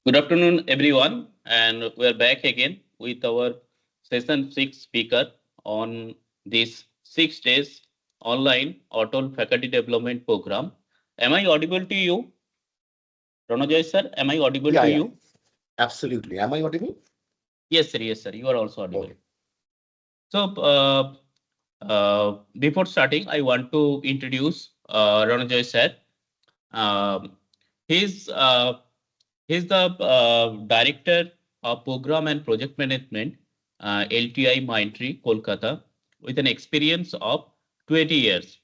Good afternoon, everyone, and we are back again with our session 6 speaker on this 6 days online ATAL faculty development program. Am I audible to you, Ranojoy sir? Am I audible Yeah, to yeah, you? absolutely. Am I audible? Yes, sir. You are also audible. Okay. So, before starting, I want to introduce Ranojoy sir. Um, he's uh, he's the director of program and project management, LTI Mindtree, Kolkata, with an experience of 20 years.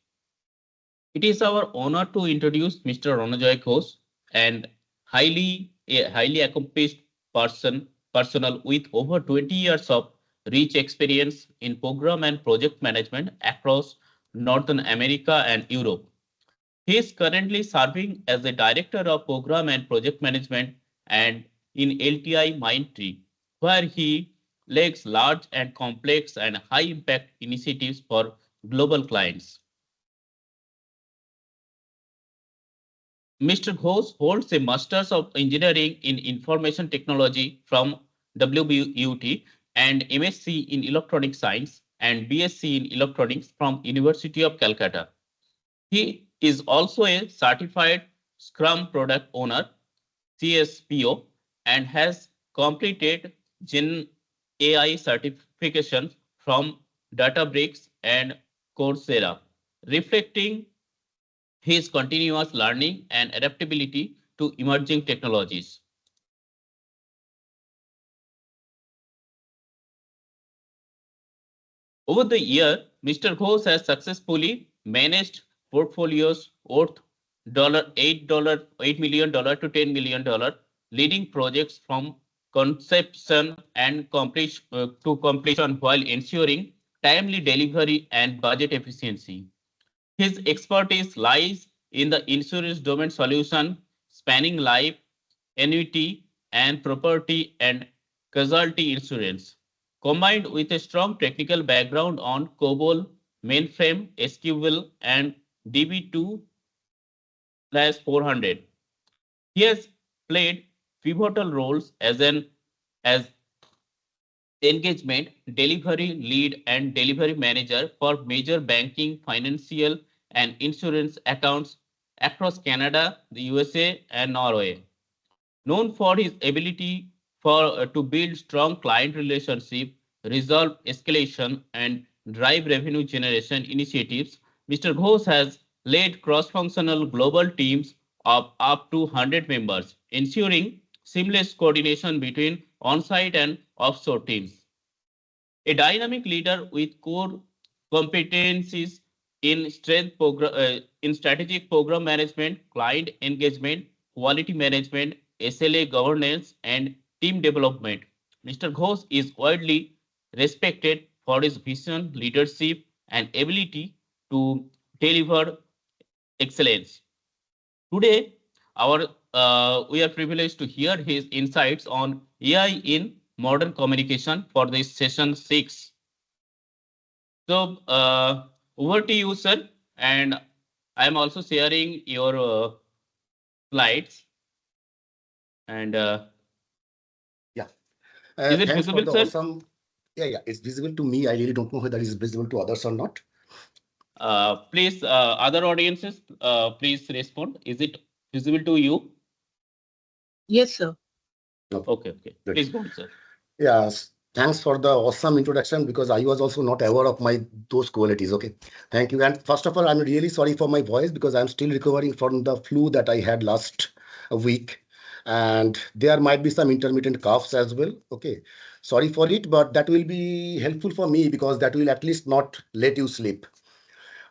It is our honor to introduce Mr. Ronojoy Ghosh, and highly accomplished personnel with over 20 years of rich experience in program and project management across Northern America and Europe. He is currently serving as the Director of Program and Project Management and in LTI Mindtree, where he leads large and complex and high impact initiatives for global clients. Mr. Ghosh holds a Masters of Engineering in Information Technology from WUT and MSc in Electronic Science and BSc in Electronics from University of Calcutta. He is also a certified Scrum Product Owner CSPO and has completed Gen AI certification from Databricks and Coursera, reflecting his continuous learning and adaptability to emerging technologies. Over the year, Mr. Ghosh has successfully managed portfolios worth $8 million to $10 million, leading projects from conception and to completion while ensuring timely delivery and budget efficiency. His expertise lies in the insurance domain solution spanning life, annuity, and property and casualty insurance, combined with a strong technical background on COBOL, mainframe, SQL, and DB2/400. He has played pivotal roles as engagement, delivery lead, and delivery manager for major banking, financial, and insurance accounts across Canada, the USA, and Norway. Known for his ability to build strong client relationship, resolve escalation, and drive revenue generation initiatives, Mr. Ghosh has led cross-functional global teams of up to 100 members, ensuring seamless coordination between on-site and offshore teams. A dynamic leader with core competencies in strategic program management, client engagement, quality management, SLA governance, and team development. Mr. Ghosh is widely respected for his vision, leadership, and ability to deliver excellence. Today, we are privileged to hear his insights on AI in modern communication for this session 6. So, over to you, sir. And I'm also sharing your slides. And Yeah. is it Thanks for visible, the sir? awesome. Yeah, yeah. It's visible to me. I really don't know whether it's visible to others or not. Please, other audiences, please respond. Is it visible to you? Yes, sir. Okay. Great. Please go on, sir. Yes. Thanks for the awesome introduction because I was also not aware of my those qualities. Okay. Thank you. And first of all, I'm really sorry for my voice because I'm still recovering from the flu that I had last week. And there might be some intermittent coughs as well. Okay. Sorry for it, but that will be helpful for me because that will at least not let you sleep.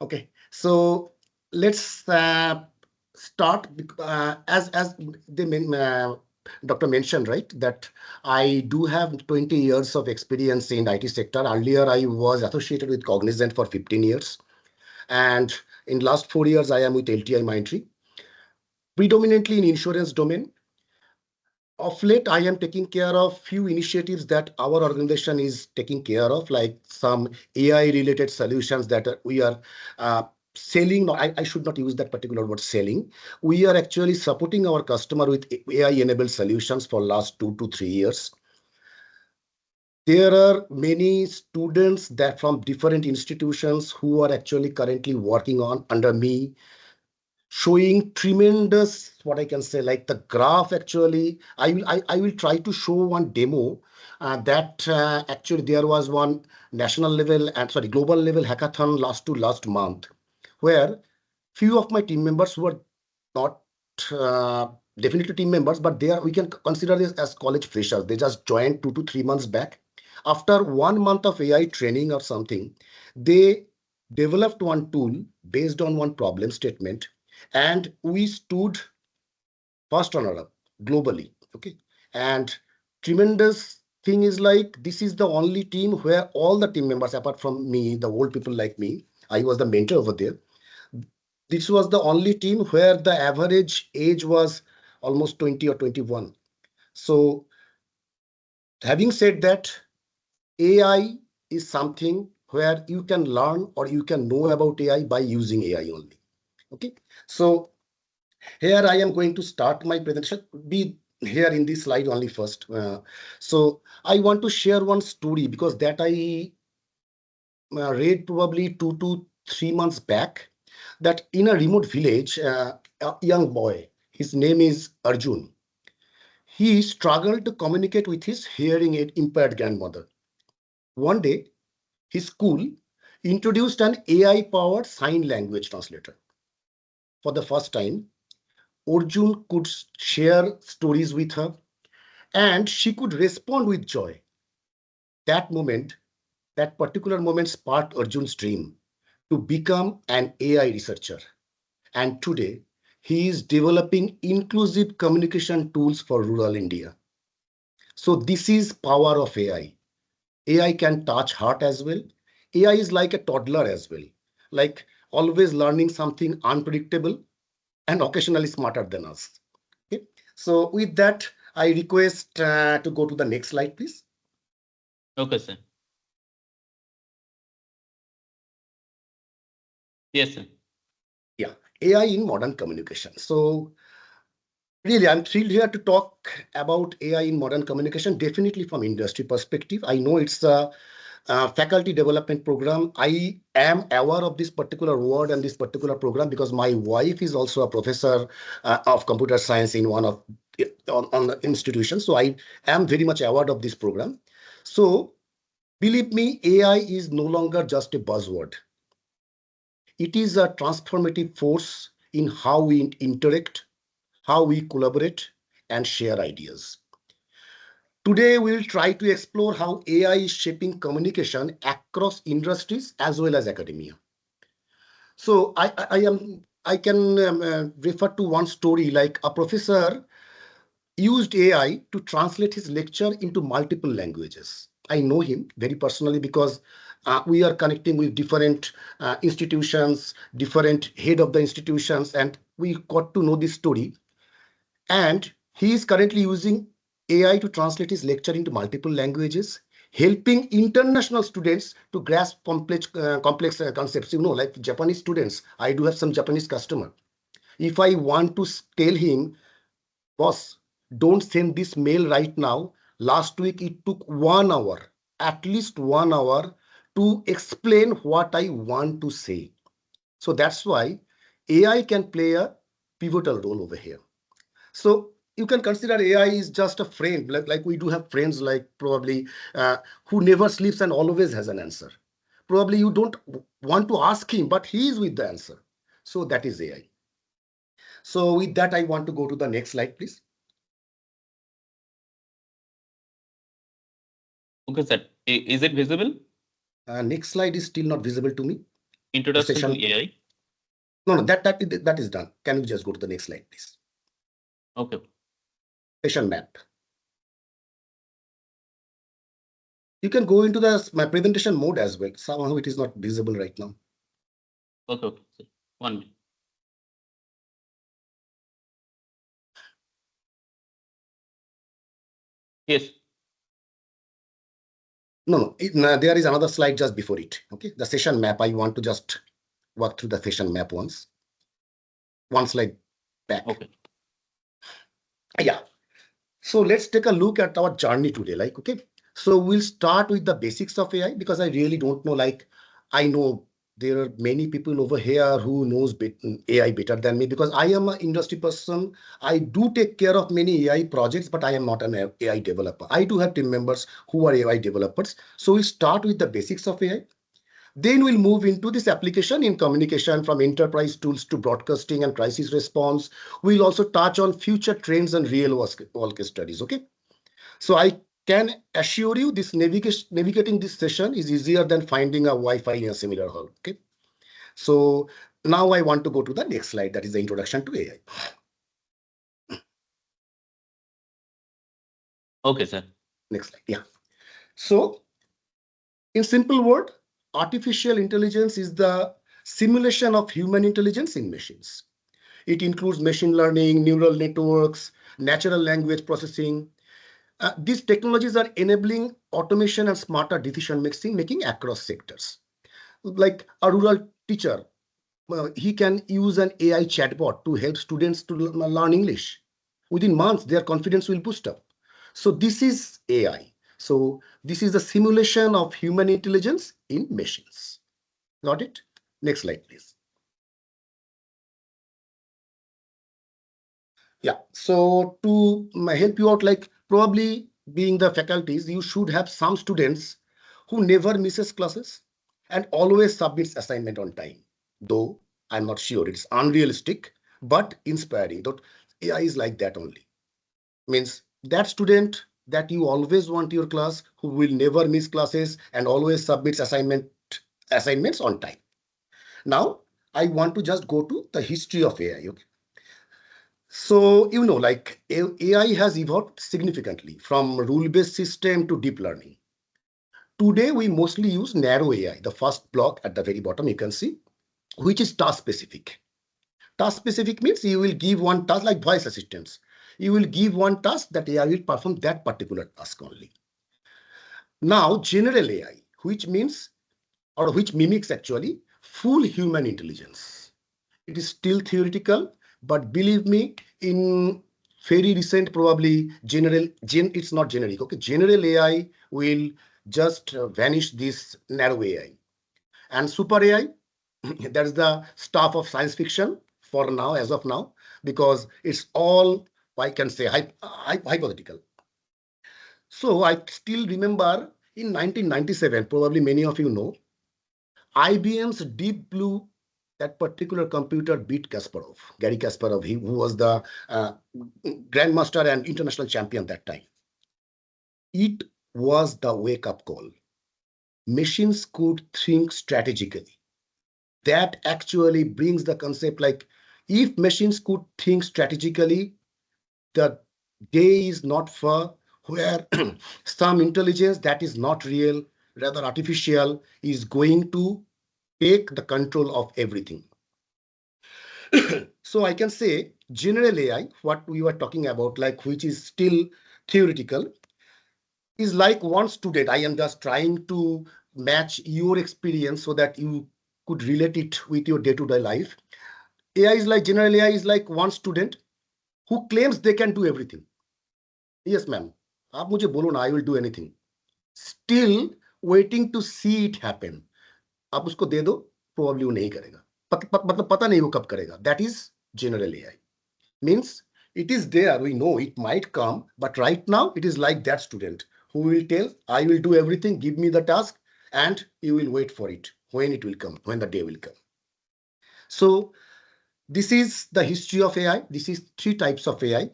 Okay, so let's start as Dr. mentioned, right, that I do have 20 years of experience in IT sector. Earlier, I was associated with Cognizant for 15 years, and in last 4 years, I am with LTI Mindtree, predominantly in insurance domain. Of late, I am taking care of few initiatives that our organization is taking care of, like some AI related solutions that we are selling. No, I should not use that particular word selling. We are actually supporting our customer with AI-enabled solutions for last 2 to 3 years. There are many students that from different institutions who are actually currently working on under me, showing tremendous, what I can say, like the graph actually. I will try to show one demo that actually there was one national level and sorry, global level hackathon last month, where few of my team members who are not uh, definitely team members, but they are, we can consider this as college freshers. They just joined 2 to 3 months back. After 1 month of AI training or something, they developed one tool based on one problem statement, and we stood first runner-up globally. Okay, and tremendous thing is like this is the only team where all the team members, apart from me, the old people like me, I was the mentor over there. This was the only team where the average age was almost 20 or 21. So having said that, AI is something where you can learn or you can know about AI by using AI only. Okay, so here I am going to start my presentation. Be here in this slide only first. So I want to share one story because that I read probably 2 to 3 months back, that in a remote village, a young boy, his name is Arjun. He struggled to communicate with his hearing aid impaired grandmother. One day, his school introduced an AI powered sign language translator. For the first time, Arjun could share stories with her and she could respond with joy. That moment, that particular moment sparked Arjun's dream to become an AI researcher. And today, he is developing inclusive communication tools for rural India. So this is power of AI. AI can touch heart as well. AI is like a toddler as well, like always learning something unpredictable and occasionally smarter than us. Okay. So with that, I request to go to the next slide, please. Okay, sir. Yes, sir. Yeah, AI in modern communication. So really, I'm thrilled here to talk about AI in modern communication, definitely from industry perspective. I know it's a faculty development program. I am aware of this particular word and this particular program because my wife is also a professor of computer science in one of on the institution. So I am very much aware of this program. So believe me, AI is no longer just a buzzword. It is a transformative force in how we interact, how we collaborate, and share ideas. Today, we'll try to explore how AI is shaping communication across industries as well as academia. So I can refer to one story like a professor used AI to translate his lecture into multiple languages. I know him very personally because we are connecting with different institutions, different head of the institutions, and we got to know this story. And he is currently using AI to translate his lecture into multiple languages, helping international students to grasp complex concepts. You know, like Japanese students, I do have some Japanese customer. If I want to tell him, boss, don't send this mail right now. Last week it took 1 hour, at least 1 hour, to explain what I want to say. So that's why AI can play a pivotal role over here. So you can consider AI is just a friend, like we do have friends like probably who never sleeps and always has an answer. Probably you don't want to ask him, but he is with the answer. So that is AI. So with that, I want to go to the next slide, please. Okay, sir. Is it visible? Next slide is still not visible to me. The Introduction to session. AI. No, no, that is done. Can you just go to the next slide, please? Okay. Session map. You can go into my presentation mode as well. Somehow it is not visible right now. Okay. Okay. Sir. 1 minute. Yes. No, no, there is another slide just before it. Okay, the session map. I want to just work through the session map once. One slide back. Okay. Yeah. So let's take a look at our journey today. Like, okay. So we'll start with the basics of AI because I really don't know. Like, I know there are many people over here who knows AI better than me because I am an industry person. I do take care of many AI projects, but I am not an AI developer. I do have team members who are AI developers. So we'll start with the basics of AI. Then we'll move into this application in communication from enterprise tools to broadcasting and crisis response. We'll also touch on future trends and real world case studies. Okay. So I can assure you this navigating this session is easier than finding a Wi-Fi in a similar hall. Okay. So now I want to go to the next slide. That is the introduction to AI. Okay, sir. Next slide. Yeah. So in simple word, artificial intelligence is the simulation of human intelligence in machines. It includes machine learning, neural networks, natural language processing. These technologies are enabling automation and smarter decision making across sectors. Like a rural teacher, he can use an AI chatbot to help students to learn English. Within months, their confidence will boost up. So this is AI. So this is the simulation of human intelligence in machines. Got it? Next slide, please. Yeah. So to help you out, like probably being the faculties, you should have some students who never misses classes and always submits assignment on time. Though I'm not sure it's unrealistic, but inspiring. That AI is like that only. Means that student that you always want your class who will never miss classes and always submits assignments on time. Now I want to just go to the history of AI. Okay. So, like AI has evolved significantly from rule-based system to deep learning. Today, we mostly use narrow AI, the first block at the very bottom, you can see, which is task specific. Task specific means you will give one task like voice assistants. You will give one task that AI will perform that particular task only. Now, general AI, which means, or which mimics actually, full human intelligence. It is still theoretical, but believe me, in very recent, probably it's not generic. Okay, general AI will just vanish this narrow AI. And super AI, that's the stuff of science fiction for now, as of now, because it's all, I can say, hypothetical. So I still remember in 1997, probably many of you know, IBM's Deep Blue, that particular computer beat Kasparov, Gary Kasparov, who was the grandmaster and international champion that time. It was the wake-up call. Machines could think strategically. That actually brings the concept like if machines could think strategically, the day is not far where some intelligence that is not real, rather artificial, is going to take the control of everything. So I can say general AI, what we were talking about, like which is still theoretical, is like one student. I am just trying to match your experience so that you could relate it with your day-to-day life. AI is like general AI is like one student who claims they can do everything. Yes, ma'am. आप मुझे बोलो ना, I will do anything. Still waiting to see it happen. आप उसको दे दो, probably वो नहीं करेगा. मतलब पता नहीं वो कब करेगा. That is general AI. Means it is there, we know it might come, but right now it is like that student who will tell, I will do everything, give me the task, and you will wait for it when it will come, when the day will come. So this is the history of AI. This is 3 types of AI,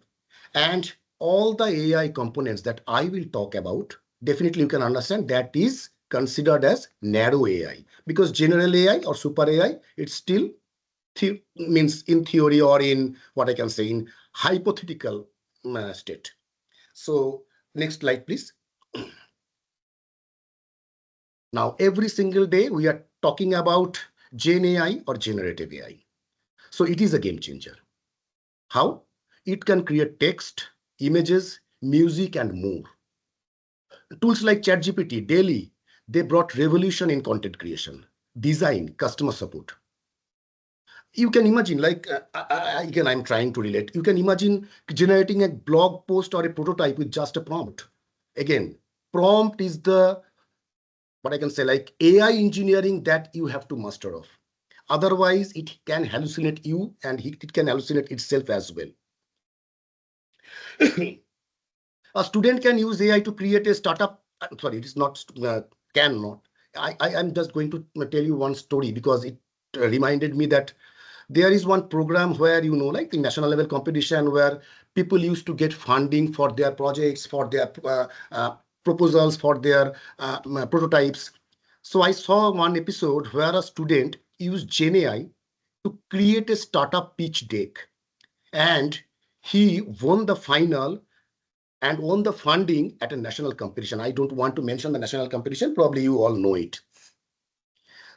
and all the AI components that I will talk about, definitely you can understand that is considered as narrow AI, because general AI or super AI, it's still means in theory or in what I can say in hypothetical state. So next slide, please. Now, every single day we are talking about Gen AI or generative AI. So it is a game changer. How? It can create text, images, music, and more. Tools like ChatGPT, Daily, they brought revolution in content creation, design, customer support. you can imagine, like, again, I'm trying to relate. You can imagine generating a blog post or a prototype with just a prompt. Again, prompt is the, what I can say, like AI engineering that you have to master of. Otherwise, it can hallucinate you and it can hallucinate itself as well. A student can use AI to create a startup. Sorry, it is not, cannot. I am just going to tell you one story because it reminded me that there is one program where, like the national level competition where people used to get funding for their projects, for their proposals, for their prototypes. So I saw one episode where a student used GenAI to create a startup pitch deck, and he won the final and won the funding at a national competition. I don't want to mention the national competition, probably you all know it.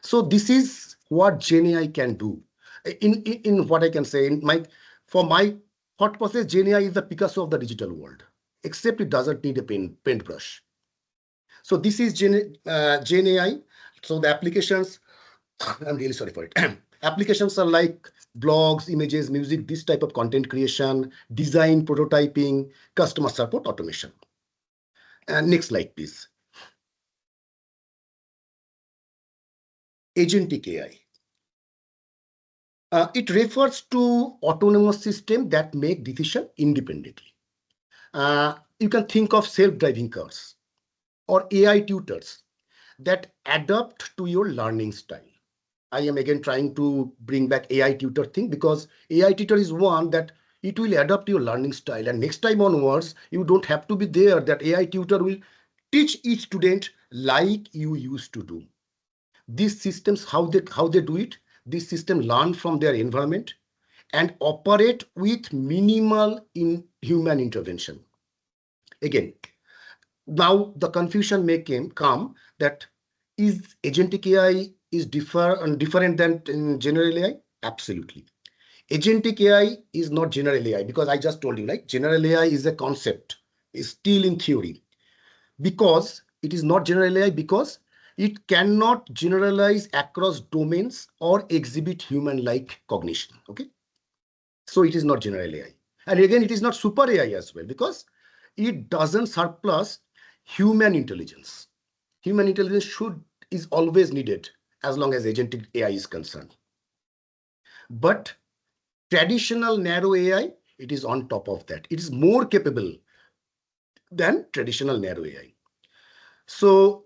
So this is what GenAI can do. In what I can say, for my thought process, GenAI is the Picasso of the digital world, except it doesn't need a paintbrush. So this is GenAI. So the applications, I'm really sorry for it. Applications are like blogs, images, music, this type of content creation, design, prototyping, customer support, automation. And next slide, please. Agentic AI. It refers to autonomous system that make decision independently. You can think of self-driving cars or AI tutors that adapt to your learning style. I am again trying to bring back AI tutor thing because AI tutor is one that it will adapt your learning style, and next time onwards you don't have to be there. That AI tutor will teach each student like you used to do. These systems, how they do it, this system learn from their environment and operate with minimal human intervention. Again, now the confusion may come that is agentic AI is different than general AI? Absolutely. Agentic AI is not general AI because I just told you, like general AI is a concept, is still in theory. Because it is not general AI because it cannot generalize across domains or exhibit human-like cognition. Okay. So it is not general AI. And again, it is not super AI as well because it doesn't surplus human intelligence. Human intelligence is always needed as long as agentic AI is concerned. But traditional narrow AI, it is on top of that. It is more capable than traditional narrow AI. So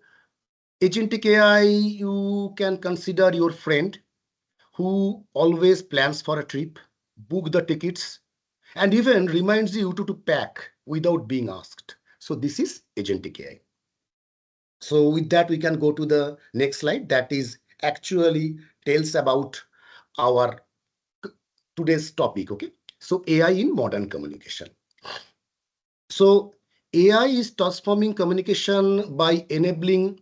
agentic AI, you can consider your friend who always plans for a trip, book the tickets, and even reminds you to pack without being asked. So this is agentic AI. So with that, we can go to the next slide that is actually tells about our today's topic. Okay. So AI in modern communication. So AI is transforming communication by enabling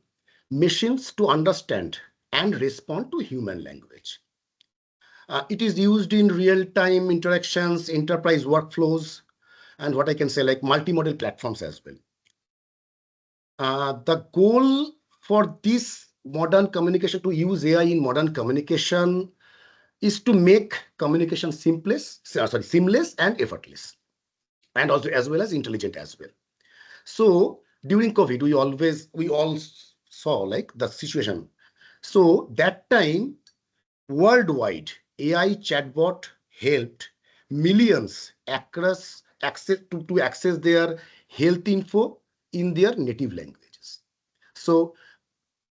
machines to understand and respond to human language. It is used in real-time interactions, enterprise workflows, and what I can say, like multimodal platforms as well. The goal for this modern communication, to use AI in modern communication, is to make communication seamless and effortless, and also as well as intelligent as well. So during COVID, we all saw like the situation. So that time, worldwide, AI chatbot helped millions to access their health info in their native languages. So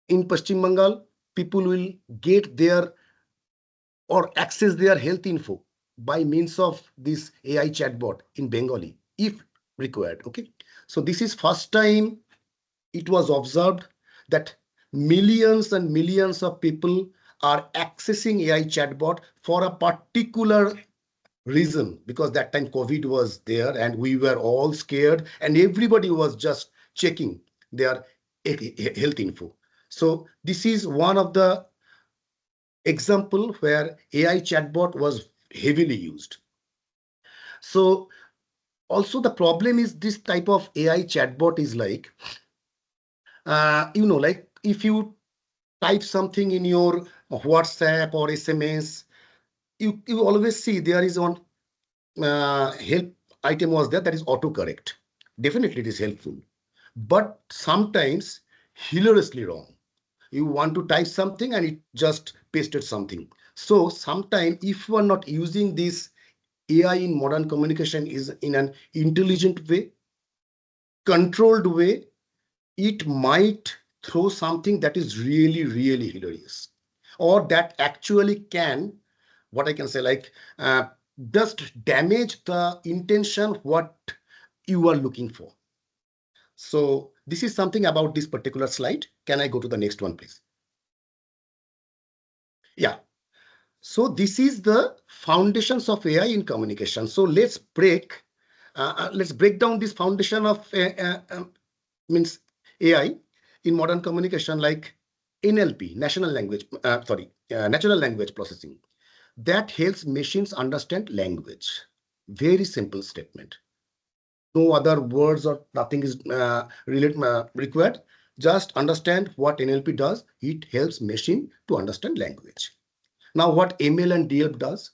in Pashchim Bengal, people will get their or access their health info by means of this AI chatbot in Bengali, if required. Okay. So this is first time it was observed that millions and millions of people are accessing AI chatbot for a particular reason, because that time COVID was there and we were all scared and everybody was just checking their health info. So this is one of the example where AI chatbot was heavily used. So also the problem is this type of AI chatbot is like, like if you type something in your WhatsApp or SMS, you always see there is one help item was there, that is autocorrect. Definitely it is helpful, but sometimes hilariously wrong. You want to type something and it just pasted something. So sometimes if you are not using this AI in modern communication is in an intelligent way, controlled way, it might throw something that is really, really hilarious, or that actually can, what I can say, like just damage the intention what you are looking for. So this is something about this particular slide. Can I go to the next one, please? Yeah. So this is the foundations of AI in communication. So let's break down this foundation of means AI in modern communication, like NLP, natural language processing, that helps machines understand language. Very simple statement. No other words or nothing is required. Just understand what NLP does. It helps machine to understand language. Now, what ML and DL does?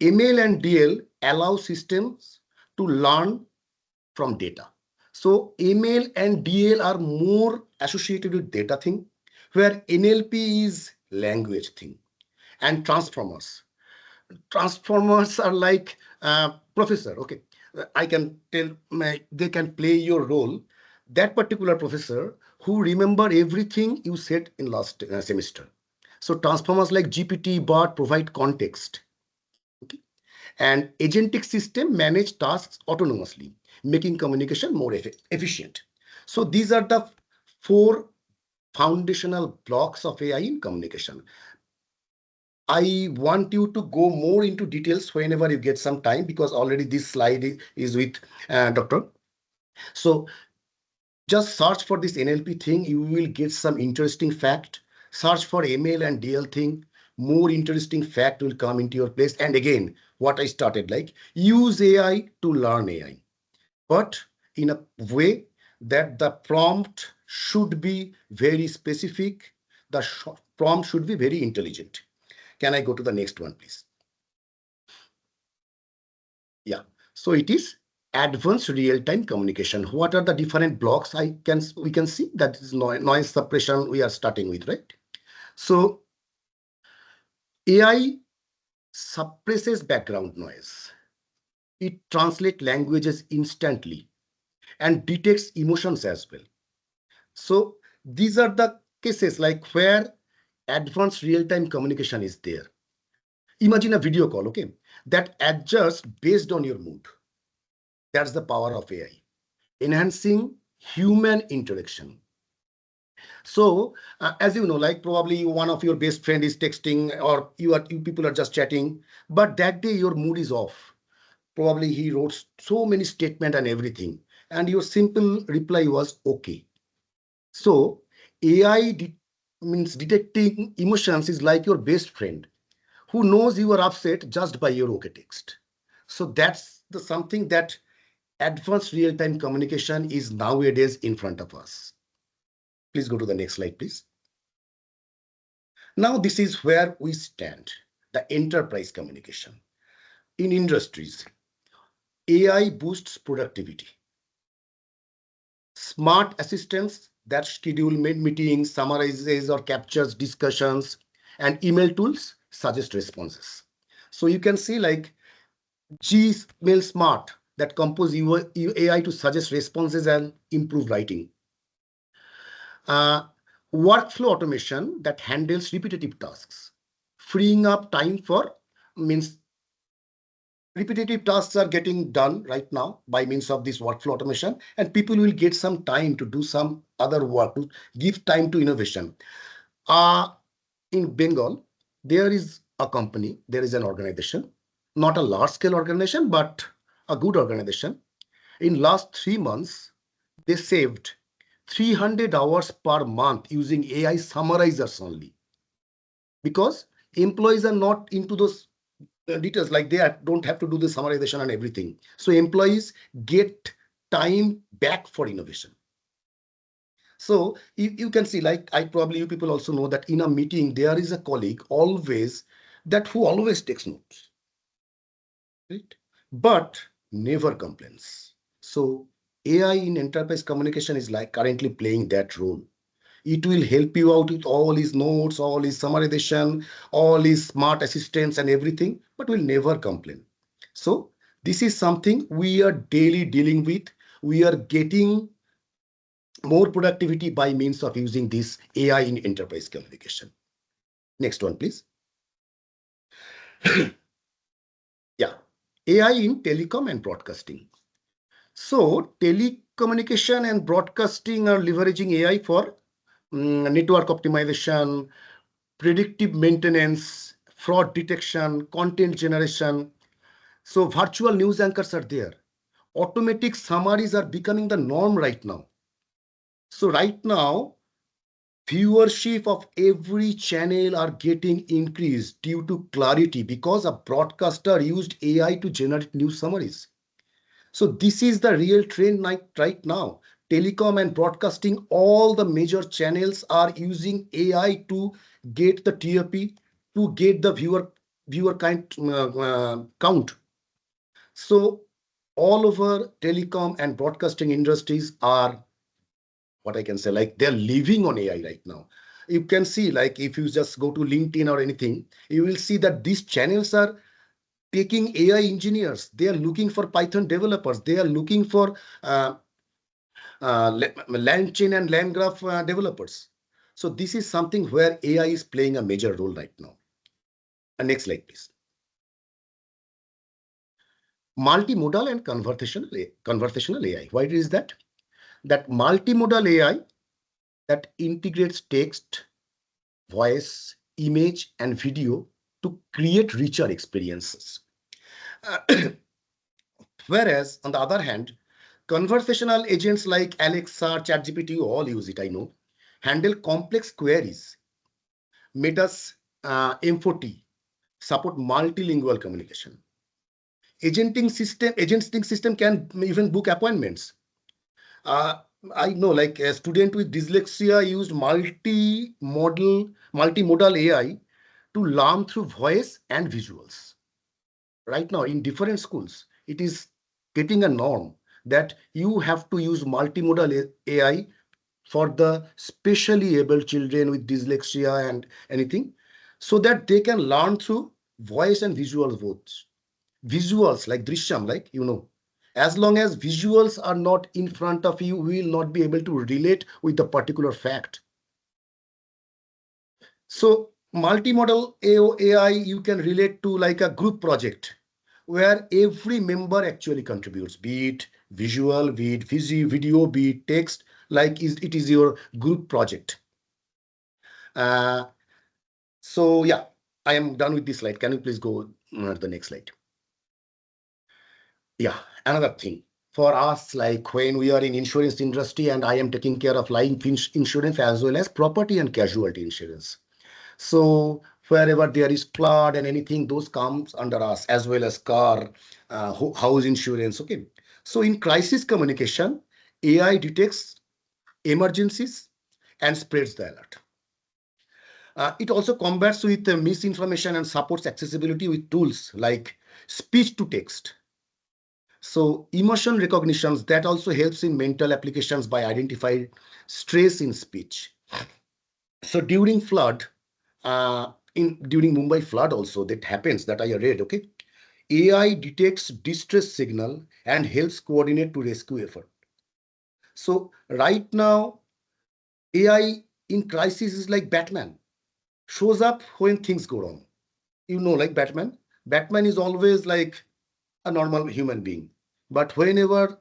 ML and DL allow systems to learn from data. So ML and DL are more associated with data thing, where NLP is language thing. And transformers. Transformers are like professor. Okay, I can tell they can play your role. That particular professor who remember everything you said in last semester. So transformers like GPT bot provide context. Okay, and agentic system manage tasks autonomously, making communication more efficient. So these are the four foundational blocks of AI in communication. I want you to go more into details whenever you get some time, because already this slide is with Dr. So just search for this NLP thing. You will get some interesting fact. Search for ML and DL thing. More interesting fact will come into your place. And again, what I started, like, use AI to learn AI, but in a way that the prompt should be very specific. The prompt should be very intelligent. Can I go to the next one, please? Yeah. So it is advanced real-time communication. What are the different blocks? We can see that is noise suppression we are starting with, right? So AI suppresses background noise. It translates languages instantly and detects emotions as well. So these are the cases like where advanced real-time communication is there. Imagine a video call, okay, that adjusts based on your mood. That's the power of AI, enhancing human interaction. So as you know, like probably one of your best friend is texting, or you people are just chatting, but that day your mood is off. Probably he wrote so many statements and everything, and your simple reply was okay. So AI means detecting emotions is like your best friend who knows you are upset just by your okay text. So that's the something that advanced real-time communication is nowadays in front of us. Please go to the next slide, please. Now this is where we stand, the enterprise communication. In industries, AI boosts productivity. Smart assistants that schedule meetings, summarizes or captures discussions, and email tools suggest responses. So you can see like Gmail Smart that compose AI to suggest responses and improve writing. Uh, Workflow automation that handles repetitive tasks, freeing up time for means repetitive tasks are getting done right now by means of this workflow automation, and people will get some time to do some other work, to give time to innovation. In Bengal, there is a company, there is an organization, not a large scale organization, but a good organization. In last 3 months, they saved 300 hours per month using AI summarizers only, because employees are not into those details, like don't have to do the summarization and everything. So employees get time back for innovation. So you can see, like, you people also know that in a meeting there is a colleague always that who always takes notes, right? But never complains. So AI in enterprise communication is like currently playing that role. It will help you out with all his notes, all his summarization, all his smart assistants and everything, but will never complain. So this is something we are daily dealing with. We are getting more productivity by means of using this AI in enterprise communication. Next one, please. Yeah, AI in telecom and broadcasting. So telecommunication and broadcasting are leveraging AI for network optimization, predictive maintenance, fraud detection, content generation. So virtual news anchors are there. Automatic summaries are becoming the norm right now. So right now, viewership of every channel are getting increased due to clarity because a broadcaster used AI to generate news summaries. So this is the real trend right now. Telecom and broadcasting, all the major channels are using AI to get the TRP, to get the viewer count. So all over telecom and broadcasting industries are, what I can say, like they're living on AI right now. You can see, like if you just go to LinkedIn or anything, you will see that these channels are taking AI engineers. They are looking for Python developers. They are looking for land chain and land graph developers. So this is something where AI is playing a major role right now. Next slide, please. Multimodal and conversational AI. Why is that? That multimodal AI that integrates text, voice, image, and video to create richer experiences. Whereas, on the other hand, conversational agents like Alexa, ChatGPT, you all use it, I know, handle complex queries. Meta's M40 support multilingual communication. Agenting system can even book appointments. Uh, I know, like a student with dyslexia used multimodal AI to learn through voice and visuals. Right now, in different schools, it is getting a norm that you have to use multimodal AI for the specially able children with dyslexia and anything, so that they can learn through voice and visuals both. Visuals like drishyam, like, as long as visuals are not in front of you, we will not be able to relate with the particular fact. So multimodal AI, you can relate to like a group project where every member actually contributes, be it visual, be it video, be it text, like it is your group project. So yeah, I am done with this slide. Can you please go to the next slide? Yeah, another thing for us, like when we are in insurance industry and I am taking care of life insurance as well as property and casualty insurance. So wherever there is flood and anything, those comes under us, as well as car, house insurance. Okay. So in crisis communication, AI detects emergencies and spreads the alert. It also combats with misinformation and supports accessibility with tools like speech to text. So emotion recognitions, that also helps in mental applications by identifying stress in speech. So during flood, during Mumbai flood also that happens, that I read, okay, AI detects distress signal and helps coordinate to rescue effort. So right now, AI in crisis is like Batman, shows up when things go wrong. Like Batman is always like a normal human being, but whenever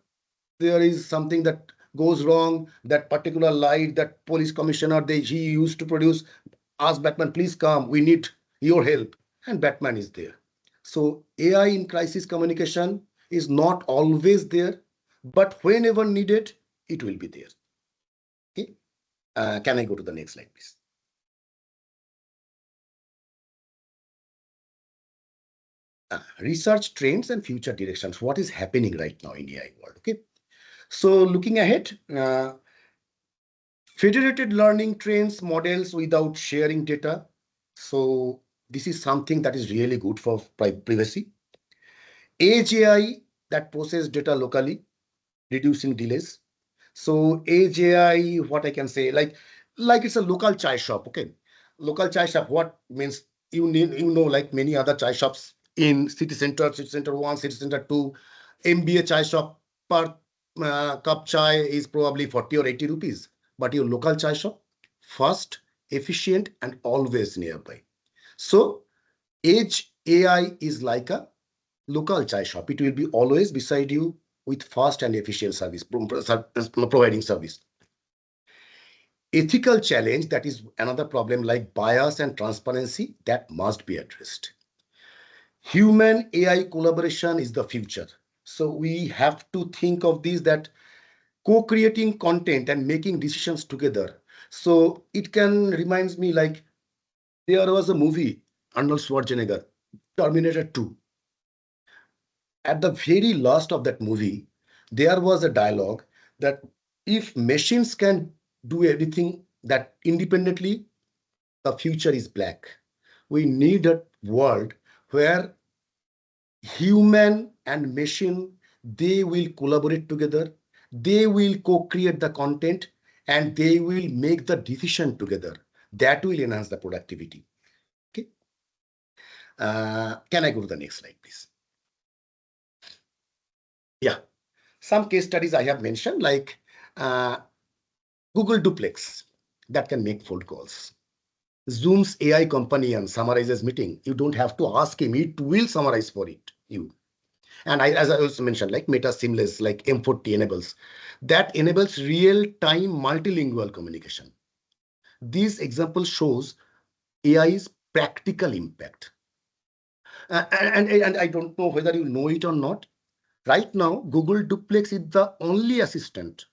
there is something that goes wrong, that particular light that police commissioner he used to produce, ask Batman, please come, we need your help, and Batman is there. So AI in crisis communication is not always there, but whenever needed, it will be there. Okay. Can I go to the next slide, please? Research trends and future directions. What is happening right now in AI world? Okay. So looking ahead, federated learning trains models without sharing data. So This is something that is really good for privacy. Edge AI that process data locally, reducing delays. So Edge AI, what I can say, like it's a local chai shop. Okay, local chai shop. What means like many other chai shops in city center one, city center two, MBA chai shop per cup chai is probably 40 or 80 rupees. But your local chai shop, fast, efficient, and always nearby. So Edge AI is like a local chai shop. It will be always beside you with fast and efficient service, providing service. Ethical challenge, that is another problem like bias and transparency that must be addressed. Human AI collaboration is the future. So we have to think of this, that co-creating content and making decisions together. So it can reminds me like there was a movie, Arnold Schwarzenegger, Terminator 2. At the very last of that movie, there was a dialogue that if machines can do everything that independently, the future is black. We need a world where human and machine, they will collaborate together, they will co-create the content, and they will make the decision together. That will enhance the productivity. Okay. Can I go to the next slide, please? Yeah. Some case studies I have mentioned, like Google Duplex that can make phone calls. Zoom's AI companion summarizes meeting. You don't have to ask him; it will summarize for you. And as I also mentioned, like Meta Seamless, like M40 enables. That enables real-time multilingual communication. This example shows AI's practical impact. And I don't know whether you know it or not. Right now, Google Duplex is the only assistant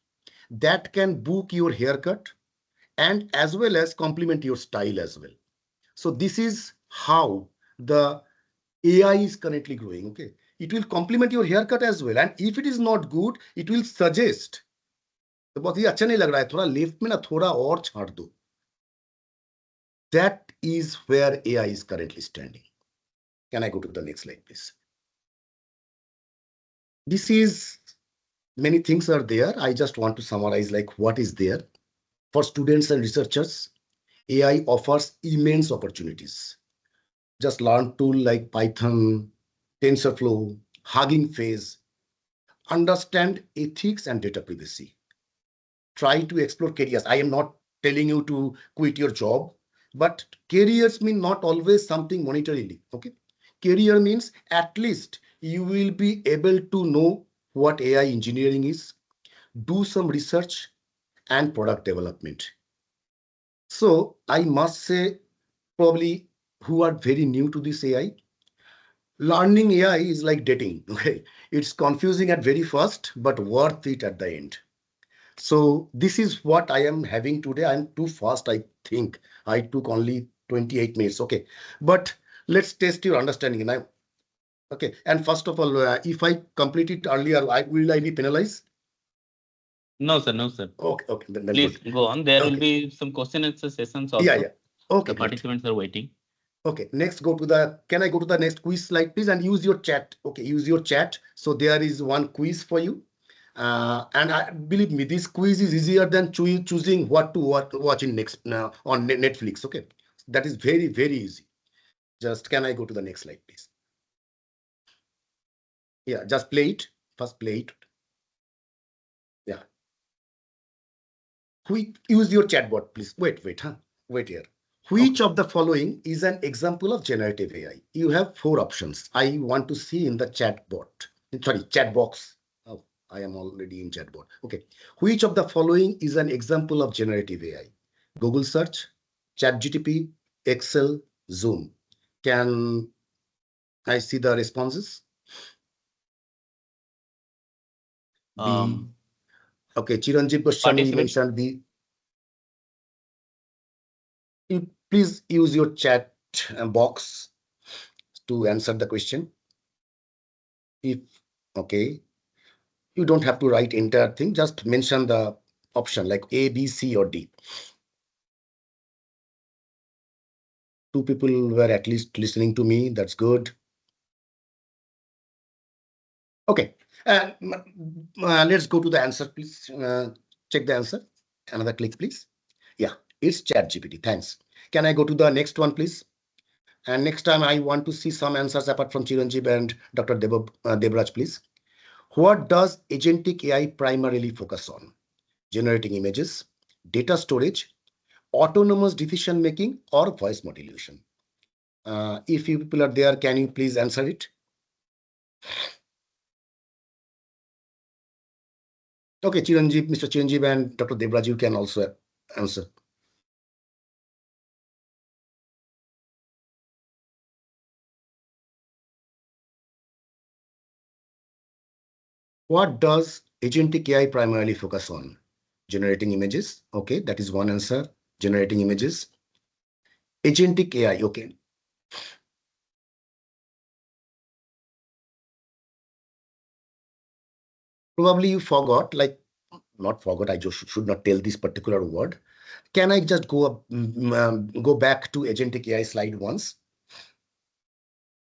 that can book your haircut and as well as complement your style as well. So this is how the AI is currently growing. Okay, it will complement your haircut as well, and if it is not good, it will suggest तो बहुत ही अच्छा नहीं लग रहा है, थोड़ा left में ना थोड़ा और छाड़ दो. That is where AI is currently standing. Can I go to the next slide, please? This is, many things are there. I just want to summarize like what is there. For students and researchers, AI offers immense opportunities. Just learn tool like Python, TensorFlow, Hugging Face, understand ethics and data privacy. Try to explore careers. I am not telling you to quit your job, but careers mean not always something monetarily. Okay, career means at least you will be able to know what AI engineering is, do some research and product development. So I must say, probably who are very new to this AI, learning AI is like dating. Okay, it's confusing at very first, but worth it at the end. So this is what I am having today. I'm too fast, I think. I took only 28 minutes. Okay, but let's test your understanding now. Okay, and first of all, if I complete it earlier, will I be penalized? No, sir. No, sir. Okay, okay, then Please good. go on. There will Okay. be some question and answer sessions also. Yeah, yeah. Okay, The great. participants are waiting. Okay, next go to the, can I go to the next quiz slide, please, and use your chat. Okay, use your chat. So there is one quiz for you. And I believe me, this quiz is easier than choosing what to watch in next on Netflix. Okay, that is very, very easy. Just can I go to the next slide, please? Yeah, just play it. First play it. Yeah. Use your chatbot, please. Wait, huh? Wait here. Which of the following is an example of generative AI? You have 4 options. I want to see in the chatbot. Sorry, chat box. Oh, I am already in chatbot. Okay. Which of the following is an example of generative AI? Google search, ChatGPT, Excel, Zoom. Can I see the responses? Okay, Chiranjeev Goswami mentioned B. You please use your chat box to answer the question. If okay, you don't have to write entire thing, just mention the option like A, B, C, or D. 2 people were at least listening to me. That's good. Okay. Let's go to the answer, please. Check the answer. Another click, please. Yeah, it's ChatGPT. Thanks. Can I go to the next one, please? And next time I want to see some answers apart from Chiranjeev and Dr. Debraj, please. What does agentic AI primarily focus on? Generating images, data storage, autonomous decision making, or voice modulation? If you people are there, can you please answer it? Okay, Chiranjeev, Mr. Chiranjeev and Dr. Debraj, you can also answer. What does agentic AI primarily focus on? Generating images. Okay, that is one answer. Generating images. Agentic AI. Okay. Probably you forgot, like, not forgot, I just should not tell this particular word. Can I just go back to agentic AI slide once?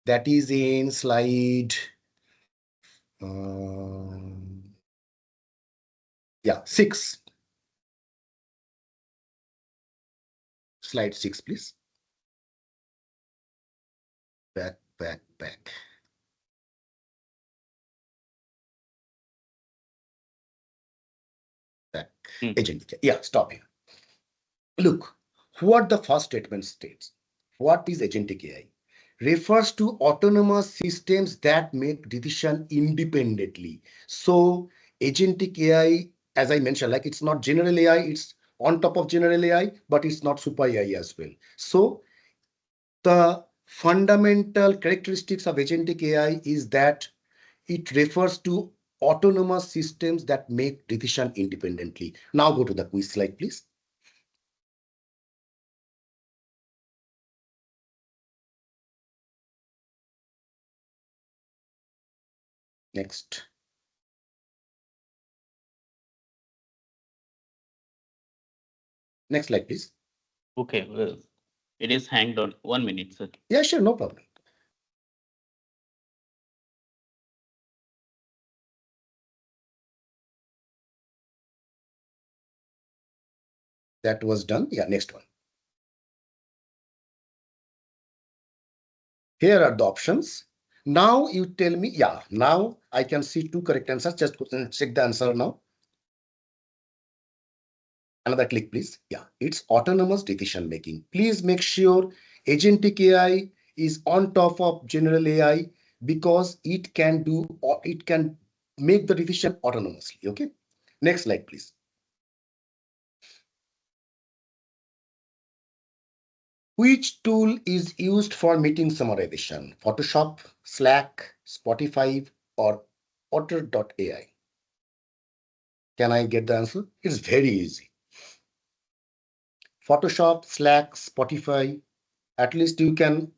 That is in slide, yeah, 6. Slide 6, please. Back. Agentic. Yeah, stop here. Look, what the first statement states. What is agentic AI? Refers to autonomous systems that make decision independently. So agentic AI, as I mentioned, like it's not general AI, it's on top of general AI, but it's not super AI as well. So the fundamental characteristics of agentic AI is that it refers to autonomous systems that make decision independently. Now go to the quiz slide, please. Next. Next slide, please. Okay, well, it is hanged on 1 minute, sir. Yeah, sure, no problem. That was done. Yeah, next one. Here are the options. Now you tell me, yeah, now I can see 2 correct answers. Just check the answer now. Another click, please. Yeah, it's autonomous decision making. Please make sure agentic AI is on top of general AI because it can do, or it can make the decision autonomously. Okay. Next slide, please. Which tool is used for meeting summarization? Photoshop, Slack, Spotify, or Otter.ai? Can I get the answer? It's very easy. Photoshop, Slack, Spotify. At least you can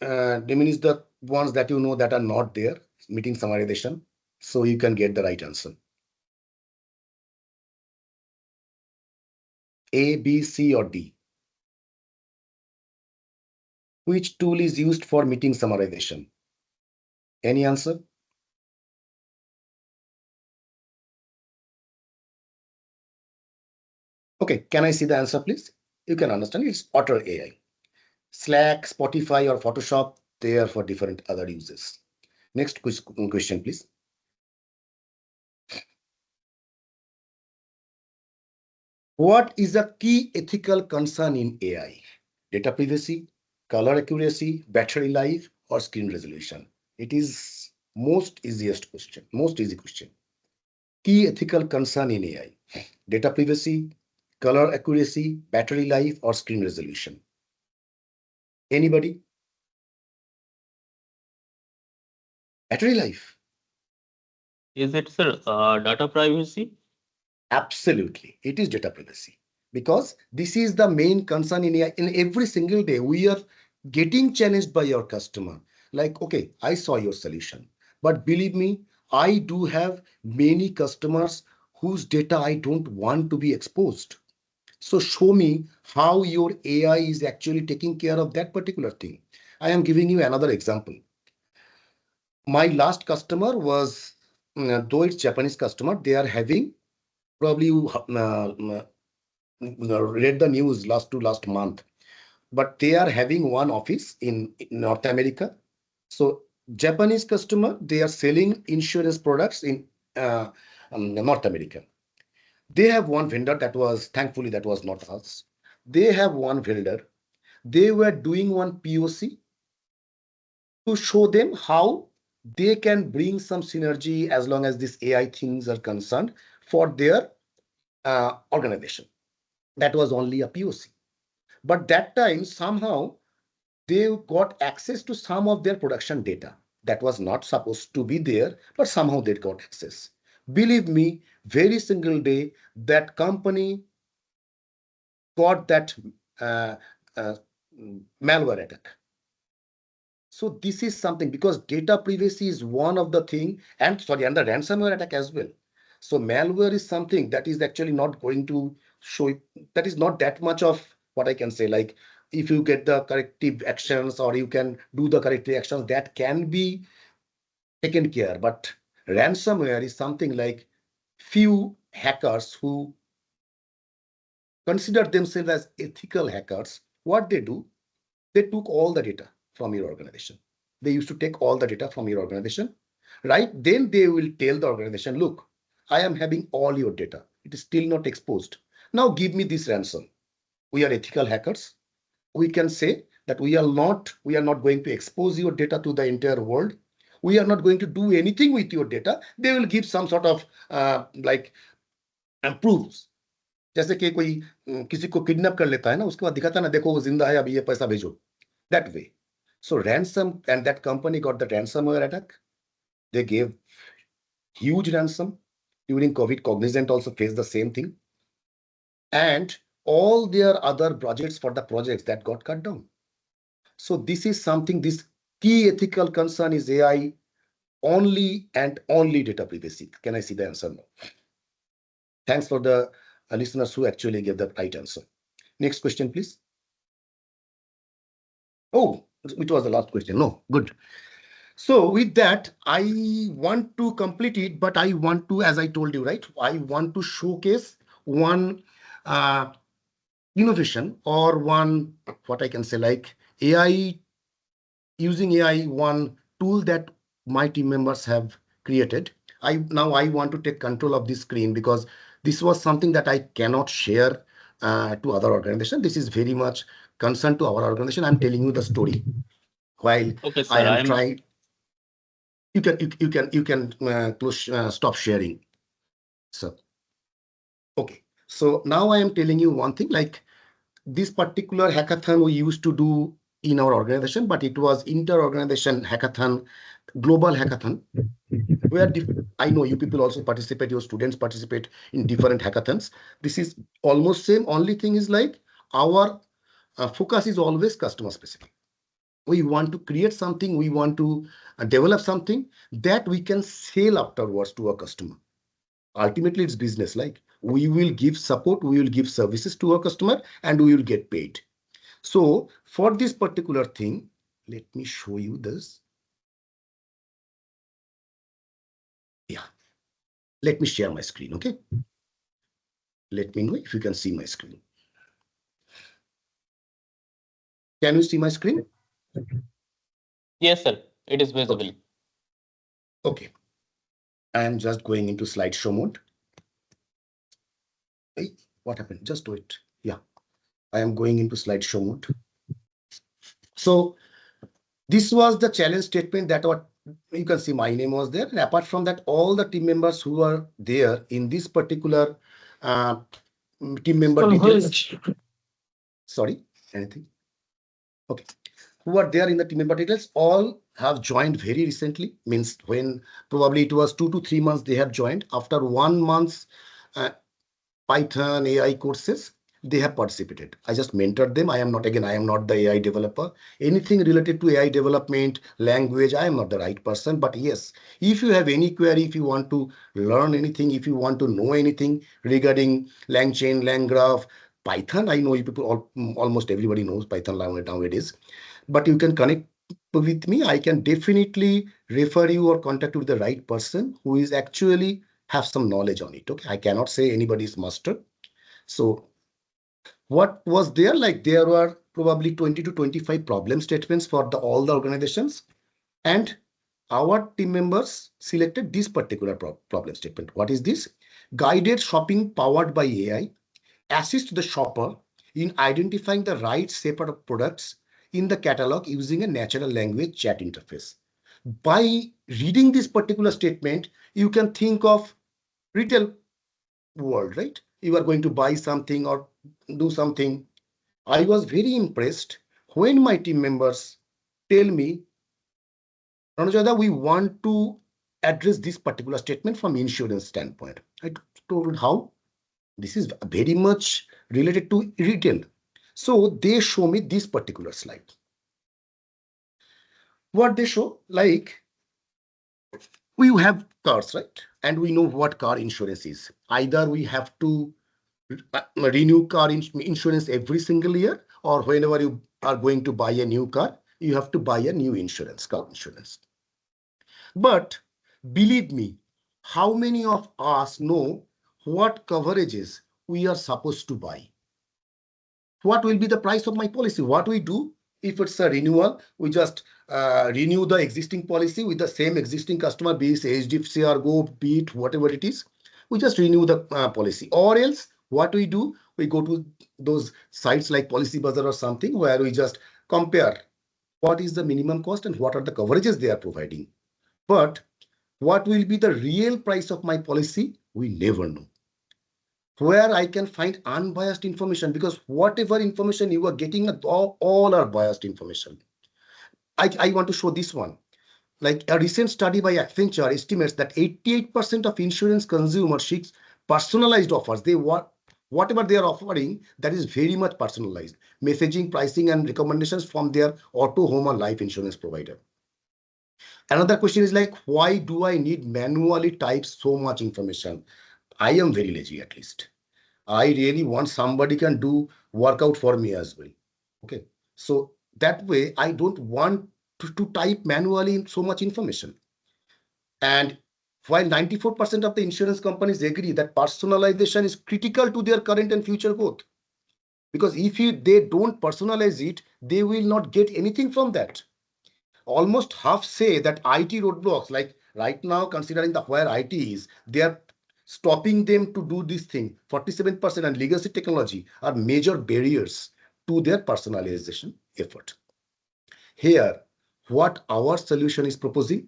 diminish the ones that you know that are not there, meeting summarization. So you can get the right answer. A, B, C, or D? Which tool is used for meeting summarization? Any answer? Okay, can I see the answer, please? You can understand it's Otter AI. Slack, Spotify, or Photoshop, they are for different other uses. Next question, please. What is a key ethical concern in AI? Data privacy, color accuracy, battery life, or screen resolution? It is most easy question. Key ethical concern in AI. Data privacy, color accuracy, battery life, or screen resolution? Anybody? Battery life. Is it, sir, data privacy? Absolutely, it is data privacy because this is the main concern in AI. In every single day, we are getting challenged by our customer. Like, okay, I saw your solution, but believe me, I do have many customers whose data I don't want to be exposed. So show me how your AI is actually taking care of that particular thing. I am giving you another example. My last customer was, though it's Japanese customer, they are having, probably you read the news last month, but they are having one office in North America. So Japanese customer, they are selling insurance products in North America. They have one vendor thankfully, that was not us. They have one vendor. They were doing one POC to show them how they can bring some synergy as long as these AI things are concerned for their organization. That was only a POC. But that time, somehow, they got access to some of their production data that was not supposed to be there, but somehow they got access. Believe me, very single day, that company got that uh, uh, malware attack. So this is something, because data privacy is one of the thing, and the ransomware attack as well. So malware is something that is actually not going to show it. That is not that much of what I can say. Like, if you get the corrective actions or you can do the corrective actions, that can be taken care. But ransomware is something like few hackers who consider themselves as ethical hackers. What they do, they took all the data from your organization. They used to take all the data from your organization, right? Then they will tell the organization, look, I am having all your data. It is still not exposed. Now give me this ransom. We are ethical hackers. We can say that we are not going to expose your data to the entire world. We are not going to do anything with your data. They will give some sort of proofs. जैसे कि कोई किसी को kidnap कर लेता है ना, उसके बाद दिखाता है ना, देखो वो जिंदा है, अभी ये पैसा भेजो. That way. So ransom, and that company got the ransomware attack. They gave huge ransom. During COVID, Cognizant also faced the same thing. And all their other budgets for the projects that got cut down. So this is something, this key ethical concern is AI only and only data privacy. Can I see the answer now? Thanks for the listeners who actually gave the right answer. Next question, please. Oh, which was the last question? No, good. So with that, I want to complete it, but I want to, as I told you, right, I want to showcase one innovation, or one, what I can say, like AI, using AI, one tool that my team members have created. Now I want to take control of this screen, because this was something that I cannot share to other organizations. This is very much concerned to our organization. I'm telling you the story while Okay, I sir. am trying. You can stop sharing. So okay. So now I am telling you one thing, like this particular hackathon we used to do in our organization, but it was inter-organization hackathon, global hackathon, where I know you people also participate, your students participate in different hackathons. This is almost same. Only thing is like our focus is always customer specific. We want to create something, we want to develop something that we can sell afterwards to a customer. Ultimately, it's business. Like, we will give support, we will give services to our customer, and we will get paid. So for this particular thing, let me show you this. Yeah, let me share my screen. Okay, let me know if you can see my screen. Can you see my screen? Yes, sir. It is visible. Okay. I am just going into slideshow mode. Hey, what happened? Just do it. Yeah, I am going into slideshow mode. So this was the challenge statement that what you can see, my name was there. And apart from that, all the team members who are there in this particular team member details. Sorry, anything? Okay. Who are there in the team member details, all have joined very recently, means when probably it was 2 to 3 months they have joined. After 1 month Python AI courses, they have participated. I just mentored them. I am not the AI developer. Anything related to AI development, language, I am not the right person. But yes, if you have any query, if you want to learn anything, if you want to know anything regarding LangChain, LangGraph, Python, I know you people, almost everybody knows Python nowadays, but you can connect with me. I can definitely refer you or contact you with the right person who is actually have some knowledge on it. Okay, I cannot say anybody's master. So what was there? Like there were probably 20 to 25 problem statements for all the organizations, and our team members selected this particular problem statement. What is this? Guided shopping powered by AI assist the shopper in identifying the right set of products in the catalog using a natural language chat interface. By reading this particular statement, you can think of retail world, right? You are going to buy something or do something. I was very impressed when my team members tell me, Ranujada, we want to address this particular statement from insurance standpoint. I told how this is very much related to retail. So they show me this particular slide. What they show, like we have cars, right? And we know what car insurance is. Either we have to renew car insurance every single year, or whenever you are going to buy a new car, you have to buy a new insurance, car insurance. But believe me, how many of us know what coverages we are supposed to buy? What will be the price of my policy? What we do if it's a renewal, we just renew the existing policy with the same existing customer, be it HDFC or Go, be it whatever it is. We just renew the policy. Or else what we do, we go to those sites like Policy Bazaar or something where we just compare what is the minimum cost and what are the coverages they are providing. But what will be the real price of my policy? We never know. Where I can find unbiased information, because whatever information you are getting, all are biased information. I want to show this one. Like a recent study by Accenture estimates that 88% of insurance consumers seek personalized offers. They want whatever they are offering, that is very much personalized. Messaging, pricing, and recommendations from their auto, home, or life insurance provider. Another question is like, why do I need manually type so much information? I am very lazy, at least. I really want somebody can do workout for me as well. Okay. So that way, I don't want to type manually so much information. And while 94% of the insurance companies agree that personalization is critical to their current and future growth, because if they don't personalize it, they will not get anything from that. Almost half say that IT roadblocks, like right now, considering the where IT is, they are stopping them to do this thing. 47% and legacy technology are major barriers to their personalization effort. Here, what our solution is proposing,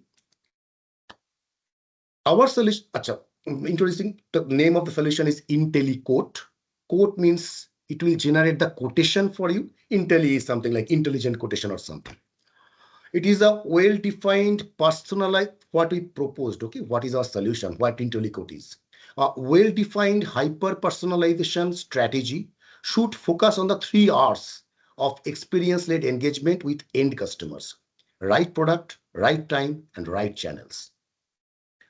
our solution, introducing the name of the solution is IntelliQuote. Quote means it will generate the quotation for you. Intelli is something like intelligent quotation or something. It is a well-defined, personalized, what we proposed, okay? What is our solution? What IntelliQuote is? A well-defined hyper-personalization strategy should focus on the 3 R's of experience-led engagement with end customers. Right product, right time, and right channels.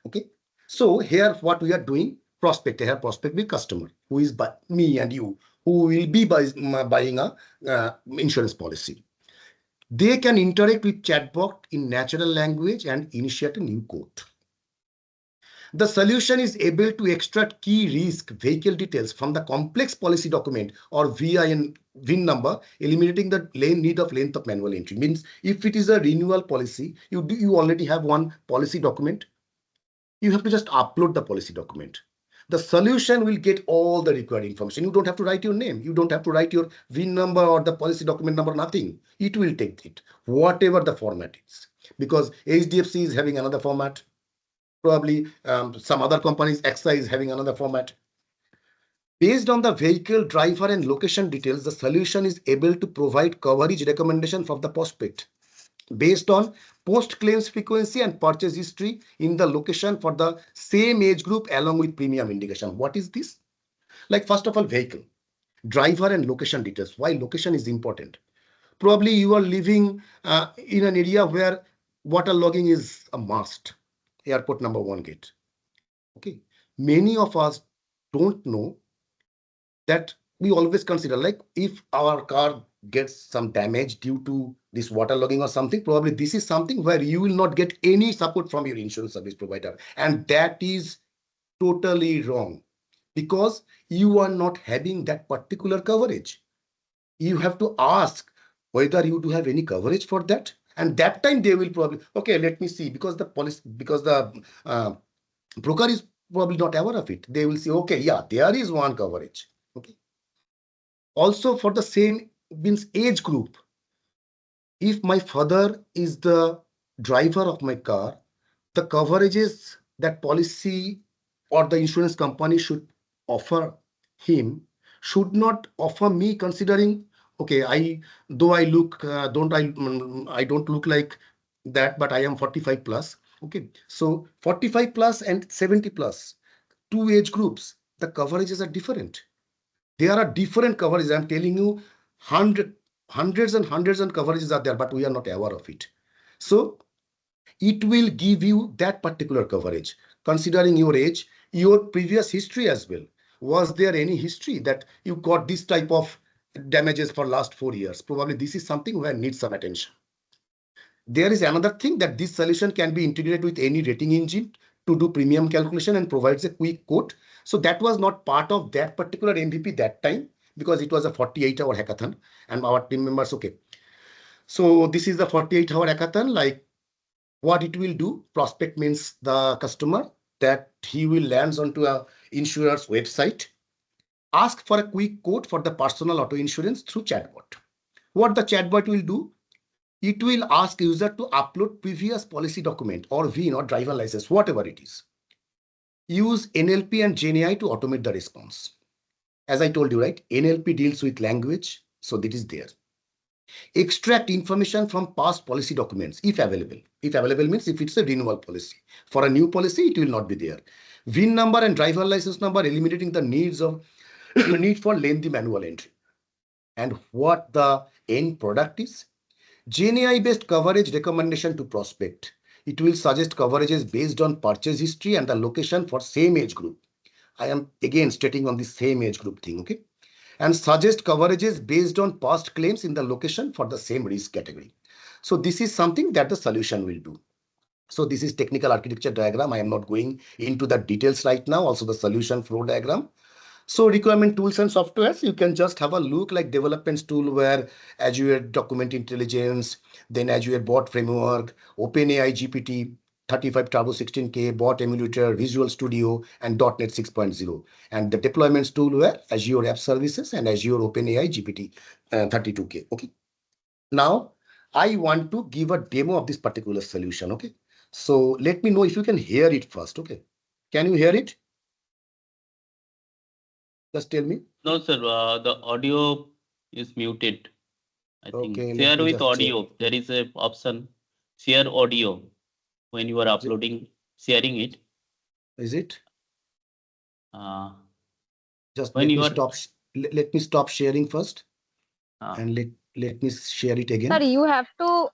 Okay? So here what we are doing, prospect, here prospect with customer, who is me and you, who will be buying a insurance policy. They can interact with chatbot in natural language and initiate a new quote. The solution is able to extract key risk vehicle details from the complex policy document or VIN number, eliminating the need of length of manual entry. Means if it is a renewal policy, you already have one policy document. You have to just upload the policy document. The solution will get all the required information. You don't have to write your name. You don't have to write your VIN number or the policy document number, nothing. It will take it, whatever the format is. Because HDFC is having another format. Probably some other companies, XI is having another format. Based on the vehicle, driver, and location details, the solution is able to provide coverage recommendation from the prospect based on post claims frequency and purchase history in the location for the same age group along with premium indication. What is this? Like first of all, vehicle, driver, and location details. Why location is important? Probably you are living in an area where water logging is a must. Airport number 1 gate. Okay. Many of us don't know that we always consider, like, if our car gets some damage due to this waterlogging or something, probably this is something where you will not get any support from your insurance service provider. And that is totally wrong, because you are not having that particular coverage. You have to ask whether you do have any coverage for that. And that time they will probably, okay, let me see, because the broker is probably not aware of it. They will say, okay, yeah, there is one coverage. Okay. Also, for the same means age group, if my father is the driver of my car, the coverages that policy or the insurance company should offer him should not offer me, considering, okay, I though I look I don't look like that, but I am 45 plus. Okay, so 45 plus and 70 plus, two age groups, the coverages are different. There are different coverages. I'm telling you, hundreds and hundreds and coverages are there, but we are not aware of it. So it will give you that particular coverage, considering your age, your previous history as well. Was there any history that you got this type of damages for last 4 years? Probably this is something where needs some attention. There is another thing, that this solution can be integrated with any rating engine to do premium calculation and provides a quick quote. So that was not part of that particular MVP that time, because it was a 48-hour hackathon and our team members, okay. So this is the 48-hour hackathon. Like, what it will do, prospect means the customer, that he will lands onto a insurer's website, ask for a quick quote for the personal auto insurance through chatbot. What the chatbot will do, it will ask user to upload previous policy document or VIN or driver license, whatever it is. Use NLP and GenAI to automate the response. As I told you, right, NLP deals with language, so that is there. Extract information from past policy documents if available. If available means if it's a renewal policy. For a new policy, it will not be there. VIN number and driver license number, eliminating the need for lengthy manual entry. And what the end product is? GenAI based coverage recommendation to prospect. It will suggest coverages based on purchase history and the location for same age group. I am again stating on the same age group thing, okay? And suggest coverages based on past claims in the location for the same risk category. So this is something that the solution will do. So this is technical architecture diagram. I am not going into the details right now. Also the solution flow diagram. So requirement tools and softwares, you can just have a look, like developments tool where Azure Document Intelligence, then Azure Bot Framework, OpenAI GPT, 35 Turbo 16K, Bot Emulator, Visual Studio, and .NET 6.0. And the deployments tool were Azure App Services and Azure OpenAI GPT 32K. Okay. Now, I want to give a demo of this particular solution. Okay. So let me know if you can hear it first. Okay. Can you hear it? Just tell me. No, sir. The audio is muted. I think Okay, let share me with just audio. check. There is a option share audio when you are uploading, sharing it. Is it? Uh, Just when let you me are stop. Let me stop sharing first, uh, and let me share it Sir, again. you have to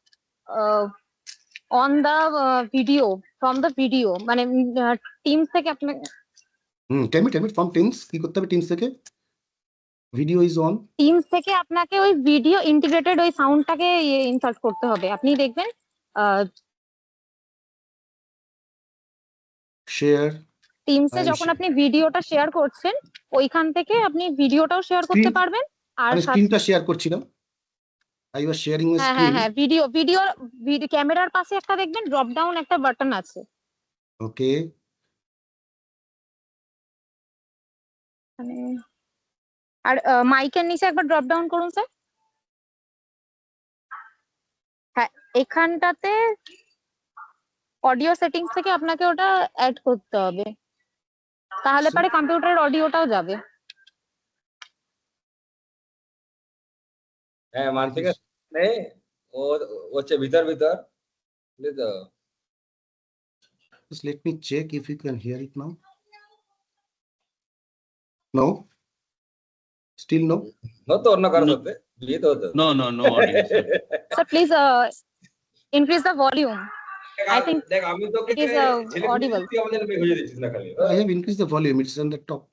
on the video, from the video, মানে Teams থেকে আপনি Tell me from Teams কি করতে হবে Teams থেকে? Video is on. Teams থেকে আপনাকে ওই ভিডিও ইন্টিগ্রেটেড ওই সাউন্ডটাকে ইনসার্ট করতে হবে। আপনি দেখবেন Share. Teams এ যখন আপনি ভিডিওটা শেয়ার করছেন, ওইখান থেকে আপনি ভিডিওটাও শেয়ার করতে পারবেন। আর স্ক্রিনটা শেয়ার করছিলাম। I was sharing my screen. হ্যাঁ, ভিডিও ক্যামেরার পাশে একটা দেখবেন ড্রপ ডাউন একটা বাটন আছে। Okay. আর মাইকের নিচে একবার ড্রপ ডাউন করুন স্যার। হ্যাঁ, এখানটাতে অডিও সেটিংস থেকে আপনাকে ওটা অ্যাড করতে হবে, তাহলে পরে কম্পিউটারের অডিওটাও যাবে। হ্যাঁ, মানসিক নেই, ও হচ্ছে ভিতর বুঝলি তো। Just let me check if you can hear it now. No. Still no. হতো অন্য কারোর সাথে বিয়ে হতো। no audio. Sir, please increase the volume. I think দেখ আমি তোকে it is audible. তুই আমাদের বুঝিয়ে দিচ্ছিস না খালি। I have increased the volume. It's on the top.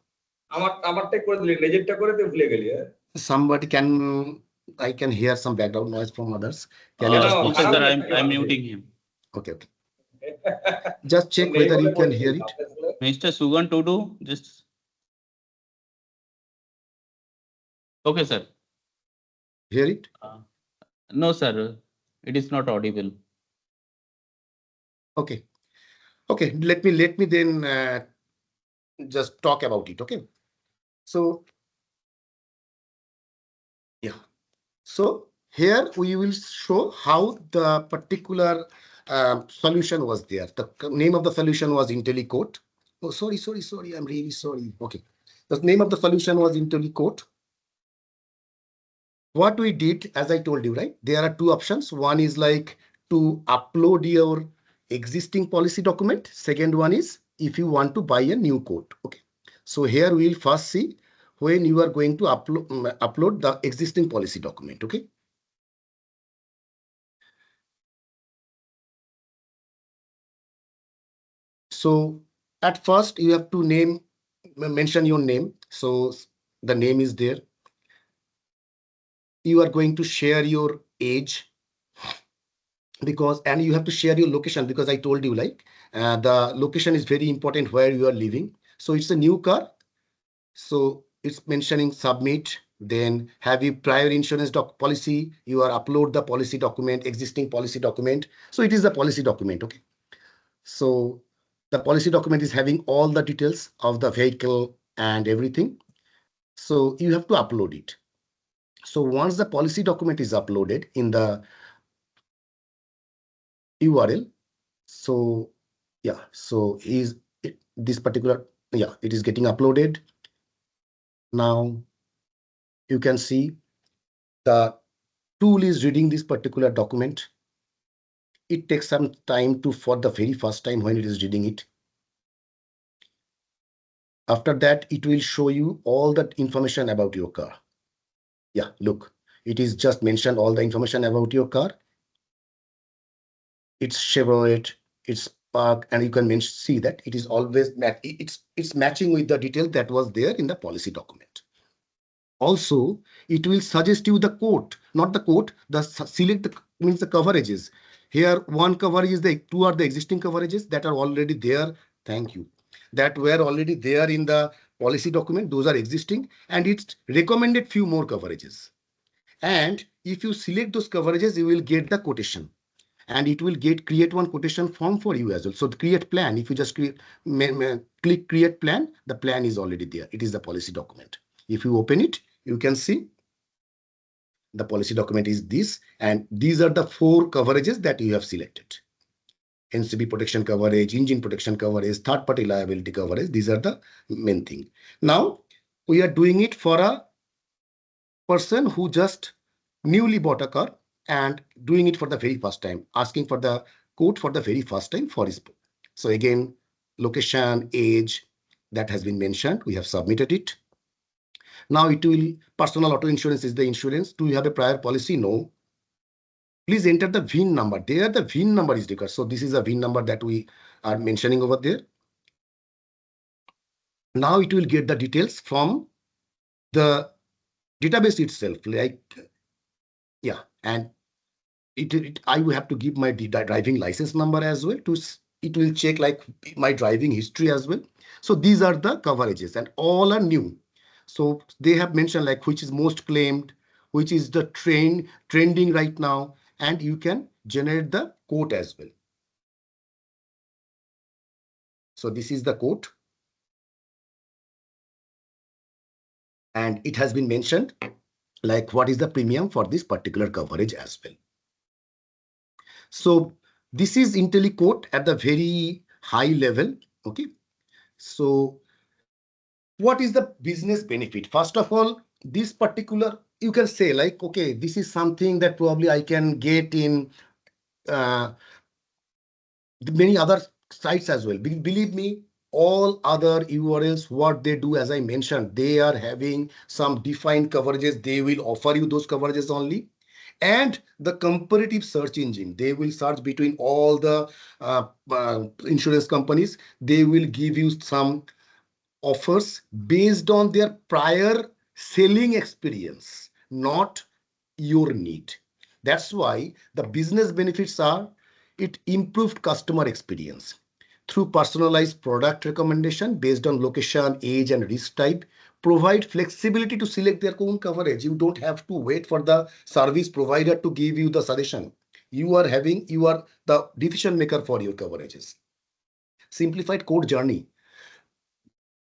আমারটাই করে দিলি, নিজেরটা করে তুই ভুলে গেলি। Somebody can, I can hear some background noise from others. Can you just no, please Okay, I sir, don't- I'm muting him. Okay, okay. Just check whether you can hear it. Mr. Sugan Tudu, just. Okay, sir. Hear it? No, sir, it is not audible. Okay. Okay, let me then just talk about it. Okay. So yeah. So here we will show how the particular solution was there. The name of the solution was IntelliCode. Oh, sorry. I'm really sorry. Okay. The name of the solution was IntelliCode. What we did, as I told you, right? There are two options. One is like to upload your existing policy document. Second one is if you want to buy a new code. Okay. So here we will first see when you are going to upload the existing policy document. Okay. So at first you have to mention your name. So the name is there. You are going to share your age and you have to share your location because I told you like the location is very important where you are living. So it's a new car. So it's mentioning submit. Then have you prior insurance policy? You are upload the policy document, existing policy document. So it is the policy document. Okay. So the policy document is having all the details of the vehicle and everything. So you have to upload it. So once the policy document is uploaded in the URL, so yeah, so this particular, yeah, it is getting uploaded. Now you can see the tool is reading this particular document. It takes some time for the very first time when it is reading it. After that, it will show you all the information about your car. Yeah, look, it is just mentioned all the information about your car. It's Chevrolet, it's Park, and you can see that it is always it's matching with the detail that was there in the policy document. Also, it will suggest you the quote, not the quote, means the coverages. Here, one coverage is two are the existing coverages that are already there. Thank you. That were already there in the policy document. Those are existing, and it's recommended few more coverages. And if you select those coverages, you will get the quotation. And it will create one quotation form for you as well. So the create plan, if you just click create plan, the plan is already there. It is the policy document. If you open it, you can see the policy document is this, and these are the 4 coverages that you have selected. NCB protection coverage, engine protection coverage, third party liability coverage. These are the main thing. Now we are doing it for a person who just newly bought a car and doing it for the very first time, asking for the quote for the very first time for his. So again, location, age, that has been mentioned. We have submitted it. Now it will, personal auto insurance is the insurance. Do you have a prior policy? No. Please enter the VIN number. There the VIN number is required. So this is a VIN number that we are mentioning over there. Now it will get the details from the database itself. Like, yeah, and I will have to give my driving license number as well. It will check like my driving history as well. So these are the coverages and all are new. So they have mentioned like which is most claimed, which is the trending right now, and you can generate the quote as well. So this is the quote. And it has been mentioned like what is the premium for this particular coverage as well. So this is IntelliCode at the very high level. Okay. So what is the business benefit? First of all, this particular, you can say like, okay, this is something that probably I can get in many other sites as well. Believe me, all other URLs, what they do, as I mentioned, they are having some defined coverages. They will offer you those coverages only. And the comparative search engine, they will search between all the insurance companies. They will give you some offers based on their prior selling experience, not your need. That's why the business benefits are it improved customer experience through personalized product recommendation based on location, age, and risk type. Provide flexibility to select their own coverage. You don't have to wait for the service provider to give you the suggestion. You are the decision maker for your coverages. Simplified code journey.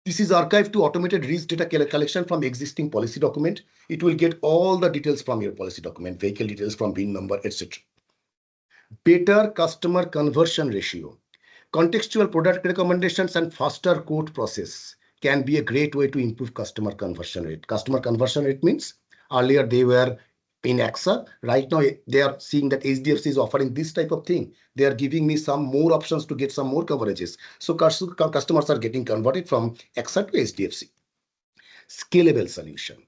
This is archived to automated risk data collection from existing policy document. It will get all the details from your policy document, vehicle details from VIN number, etc. Better customer conversion ratio. Contextual product recommendations and faster quote process can be a great way to improve customer conversion rate. Customer conversion rate means earlier they were in AXA. Right now they are seeing that HDFC is offering this type of thing. They are giving me some more options to get some more coverages. So customers are getting converted from AXA to HDFC. Scalable solution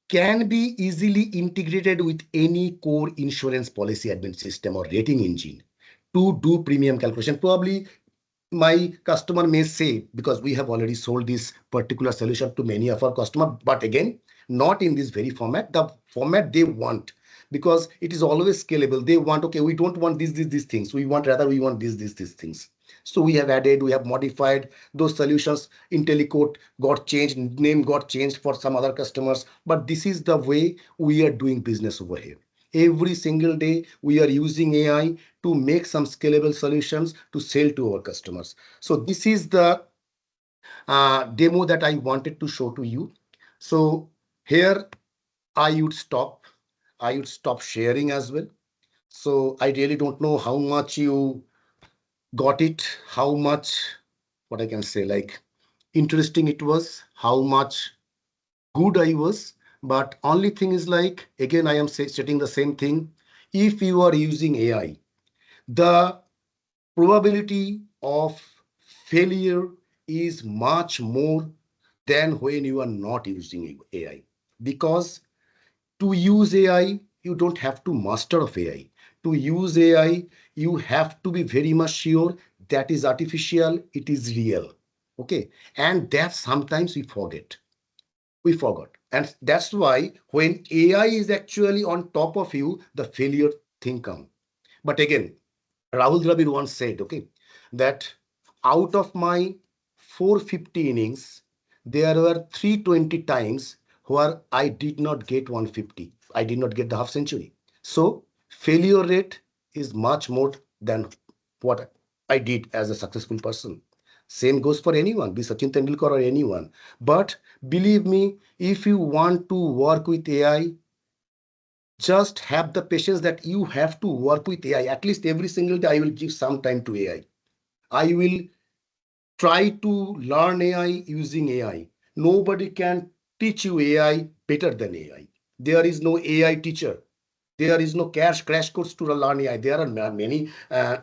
can be easily integrated with any core insurance policy admin system or rating engine to do premium calculation. Probably my customer may say, because we have already sold this particular solution to many of our customers, but again, not in this very format, the format they want, because it is always scalable. They want, okay, we don't want these things. We want these things. So we have added, we have modified those solutions. IntelliCode got changed, name got changed for some other customers, but this is the way we are doing business over here. Every single day, we are using AI to make some scalable solutions to sell to our customers. So this is the demo that I wanted to show to you. So here I would stop sharing as well. So I really don't know how much you got it, how much, what I can say, like interesting it was, how much good I was. But only thing is, like, again, I am stating the same thing. If you are using AI, the probability of failure is much more than when you are not using AI. Because to use AI, you don't have to master of AI. To use AI, you have to be very much sure that is artificial, it is real. Okay. And that sometimes we forget. We forgot. And that's why when AI is actually on top of you, the failure thing comes. But again, Rahul Dravid once said, okay, that out of my 450 innings, there were 320 times where I did not get 150. I did not get the half century. So failure rate is much more than what I did as a successful person. Same goes for anyone, be Sachin Tendulkar or anyone. But believe me, if you want to work with AI, just have the patience that you have to work with AI. At least every single day, I will give some time to AI. I will try to learn AI using AI. Nobody can teach you AI better than AI. There is no AI teacher. There is no crash course to learn AI. There are many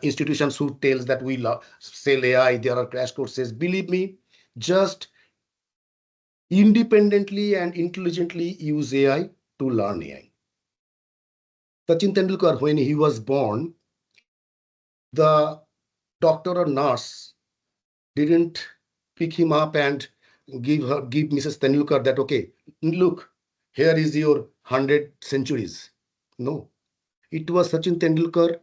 institutions who tells that we sell AI. There are crash courses. Believe me, just independently and intelligently use AI to learn AI. Sachin Tendulkar, when he was born, the doctor or nurse didn't pick him up and give Mrs. Tendulkar that, okay, look, here is your 100 centuries. No, it was Sachin Tendulkar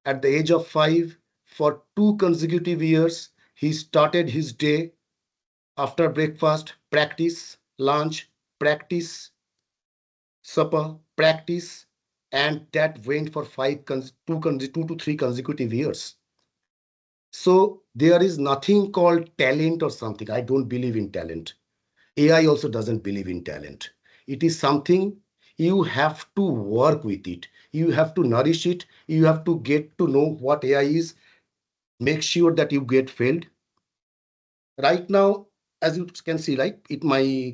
at the age of 5 for 2 consecutive years. He started his day after breakfast, practice, lunch, practice, supper, practice, and that went for 2 to 3 consecutive years. So there is nothing called talent or something. I don't believe in talent. AI also doesn't believe in talent. It is something you have to work with it. You have to nourish it. You have to get to know what AI is. Make sure that you get failed. Right now, as you can see, like my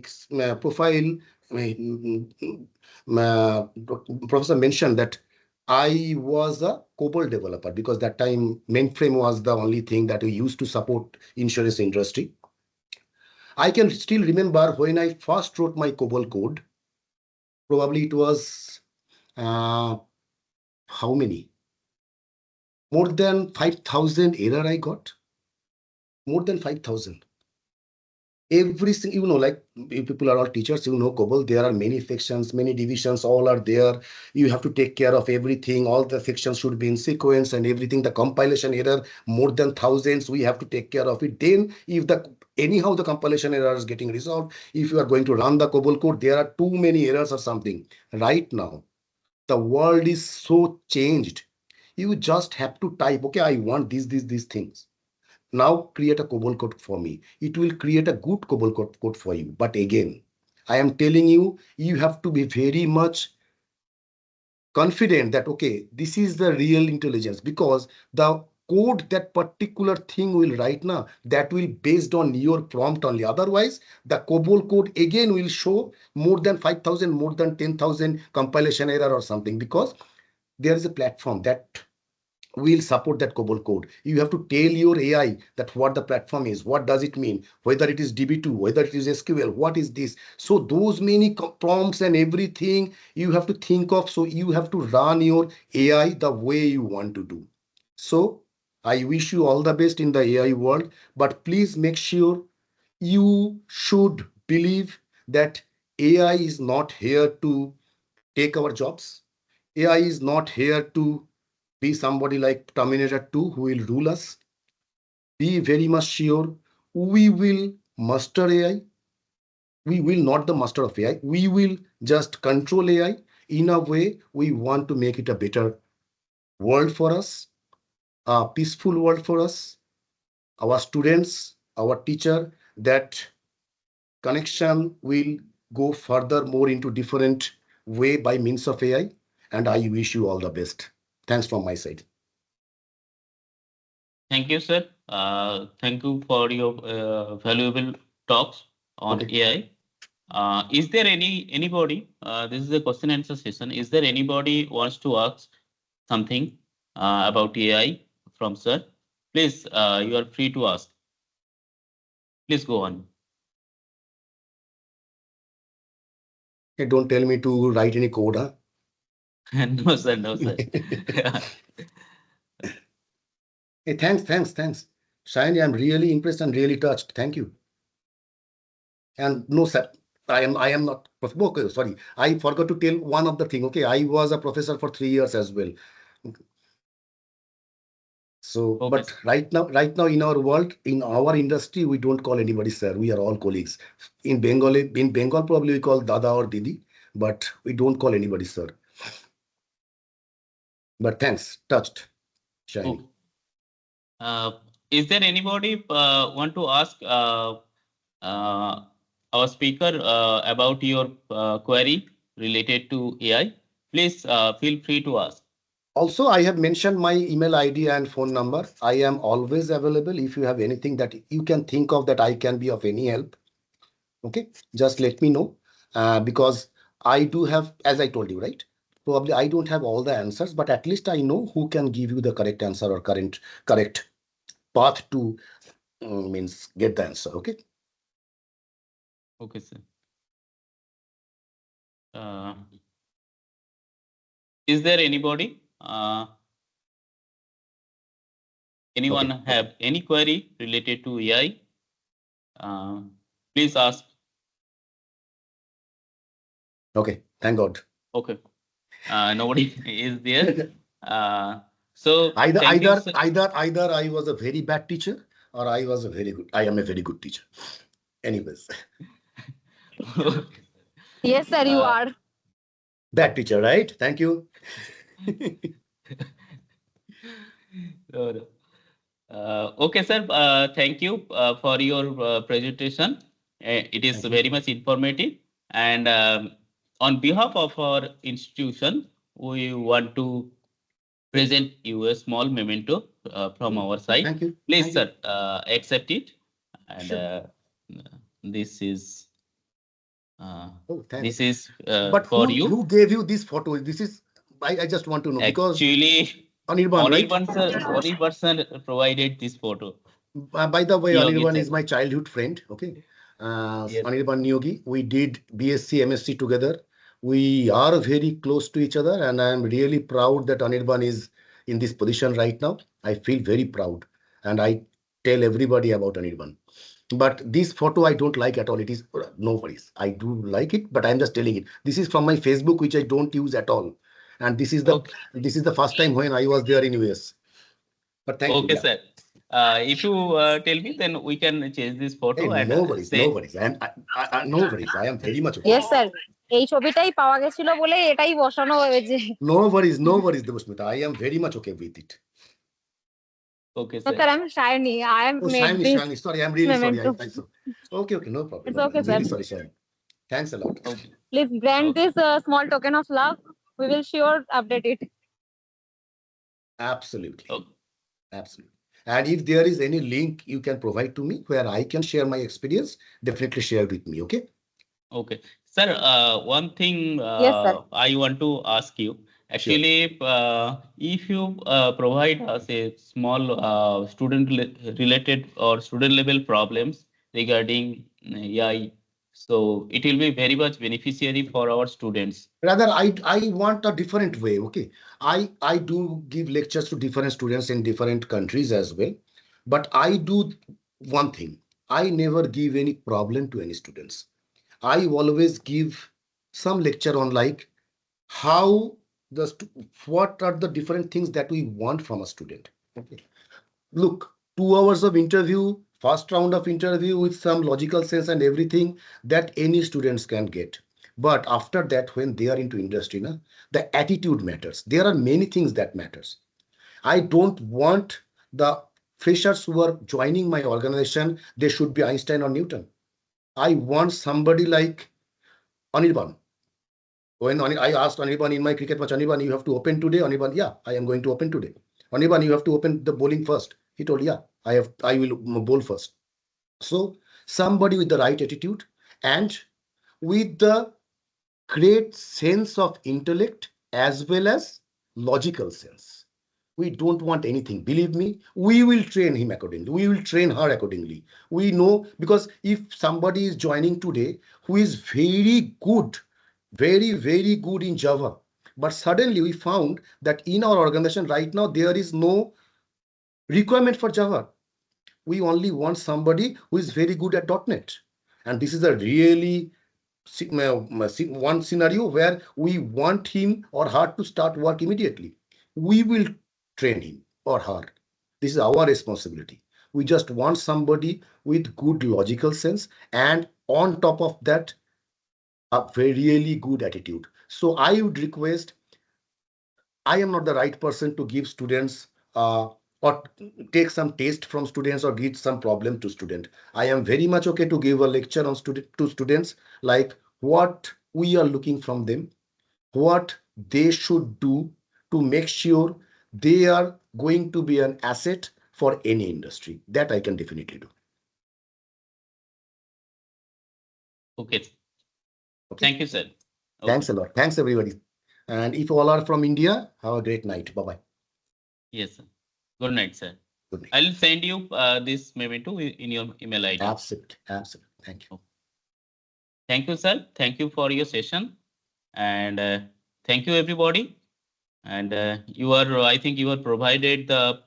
profile, my professor mentioned that I was a COBOL developer because that time mainframe was the only thing that we used to support insurance industry. I can still remember when I first wrote my COBOL code. Probably it was how many? More than 5,000 error I got. More than 5,000. Everything, like you people are all teachers, COBOL, there are many sections, many divisions, all are there. You have to take care of everything. All the sections should be in sequence and everything. The compilation error, more than thousands, we have to take care of it. Then if anyhow the compilation error is getting resolved, if you are going to run the COBOL code, there are too many errors or something. Right now, the world is so changed. You just have to type, okay, I want these things. Now create a COBOL code for me. It will create a good COBOL code for you. But again, I am telling you, you have to be very much confident that, okay, this is the real intelligence, because the code that particular thing will write now, that will based on your prompt only. Otherwise, the COBOL code again will show more than 5,000, more than 10,000 compilation error or something, because there is a platform that will support that COBOL code. You have to tell your AI that what the platform is, what does it mean, whether it is DB2, whether it is SQL, what is this. So those many prompts and everything you have to think of. So you have to run your AI the way you want to do. So I wish you all the best in the AI world, but please make sure you should believe that AI is not here to take our jobs. AI is not here to be somebody like Terminator 2 who will rule us. Be very much sure we will master AI. We will not the master of AI. We will just control AI in a way we want to make it a better world for us, a peaceful world for us, our students, our teacher, that connection will go further more into different way by means of AI. And I wish you all the best. Thanks from my side. Thank you, sir. Thank you for your valuable talks on Okay. AI. Is there anybody? This is a question and answer session. Is there anybody wants to ask something about AI from sir? Please, you are free to ask. Please go on. Hey, don't tell me to write any code, huh? No, sir. No, sir. Hey, thanks. Shiny, I'm really impressed and really touched. Thank you. And no, sir, I am not. Okay, sorry, I forgot to tell one of the thing. Okay, I was a professor for 3 years as well. So, Okay, but sir. right now in our world, in our industry, we don't call anybody sir. We are all colleagues. In Bengal, probably we call Dada or Didi, but we don't call anybody sir. But thanks, touched, Shiny. Is there anybody want to ask our speaker about your query related to AI? Please feel free to ask. Also, I have mentioned my email ID and phone number. I am always available. If you have anything that you can think of that I can be of any help, okay, just let me know. Because I do have, as I told you, right? Probably I don't have all the answers, but at least I know who can give you the correct answer or correct path to means get the answer. Okay. Okay, sir. Is there anybody? Anyone Okay. have any query related to AI? Please ask. Okay. Thank God. Okay. Nobody is there. So Either thank you, sir. either I was a very bad teacher or I am a very good teacher. Anyways, Yes, sir, you Uh, are. bad teacher, right? Thank you. Okay, sir. Thank you for your presentation. It is Thank you. very much informative. And on behalf of our institution, we want to present you a small memento from our side. Thank you. Please, Thank you. sir, accept it. And Sure. this is Oh, thanks. this is But for you. who gave you this photo? This is I just want to know because Actually, Anirban, right? Anirban sir provided this photo. By the way, Yogi Anirban sir. is my childhood friend. Okay. Yes. Anirban Nyogi. We did BSc, MSc together. We are very close to each other, and I am really proud that Anirban is in this position right now. I feel very proud, and I tell everybody about Anirban. But this photo I don't like at all. It is no worries. I do like it, but I'm just telling it. This is from my Facebook, which I don't use at all. And this is the first time when I was there in US. But thank you. Okay, Yeah. sir. If you tell me, then we can change this Hey, photo and no worries, say. no worries. No worries. I am very much okay. Yes sir, এই ছবিটাই পাওয়া গেছিল বলে এটাই বসানো হয়েছে। No worries, Devasmita. I am very much okay with it. Okay, No, sir. sir, I'm Shiny. I have Oh, made Shiny, this Shiny. Sorry, I'm really sorry. memento. Okay, no problem. It's No, okay, I'm sir. really sorry, Shiny. Thanks a lot. Okay. Please grant Okay. this small token of love. We will sure update it. Absolutely. Okay. Absolutely. And if there is any link you can provide to me where I can share my experience, definitely share with me. Okay. Okay, sir. One thing Yes, sir. I want to ask you. Actually, if you provide us a small student-related or student-level problems regarding AI, so it will be very much beneficiary for our students. Rather, I want a different way. Okay. I do give lectures to different students in different countries as well. But I do one thing. I never give any problem to any students. I always give some lecture on like how what are the different things that we want from a student. Okay. Look, 2 hours of interview, first round of interview with some logical sense and everything that any students can get. But after that, when they are into industry, the attitude matters. There are many things that matters. I don't want the freshers who are joining my organization, they should be Einstein or Newton. I want somebody like Anirban. When I asked Anirban in my cricket match, Anirban, you have to open today. Anirban, yeah, I am going to open today. Anirban, you have to open the bowling first. He told, yeah, I will bowl first. So somebody with the right attitude and with the great sense of intellect as well as logical sense. We don't want anything. Believe me, we will train him accordingly. We will train her accordingly. We know, because if somebody is joining today who is very good, very good in Java, but suddenly we found that in our organization right now, there is no requirement for Java. We only want somebody who is very good at .NET. And this is a really one scenario where we want him or her to start work immediately. We will train him or her. This is our responsibility. We just want somebody with good logical sense and on top of that, a very really good attitude. So I would request, I am not the right person to give students or take some taste from students or give some problem to student. I am very much okay to give a lecture on to students like what we are looking from them, what they should do to make sure they are going to be an asset for any industry. That I can definitely do. Okay. Okay. Thank you, sir. Okay. Thanks a lot. Thanks, everybody. And if all are from India, have a great night. Bye-bye. Yes, sir. Good night, sir. Good night. I'll send you this memento in your email ID. Absolutely. Absolutely. Thank you. Thank you, sir. Thank you for your session. And thank you, everybody. And I think you are provided the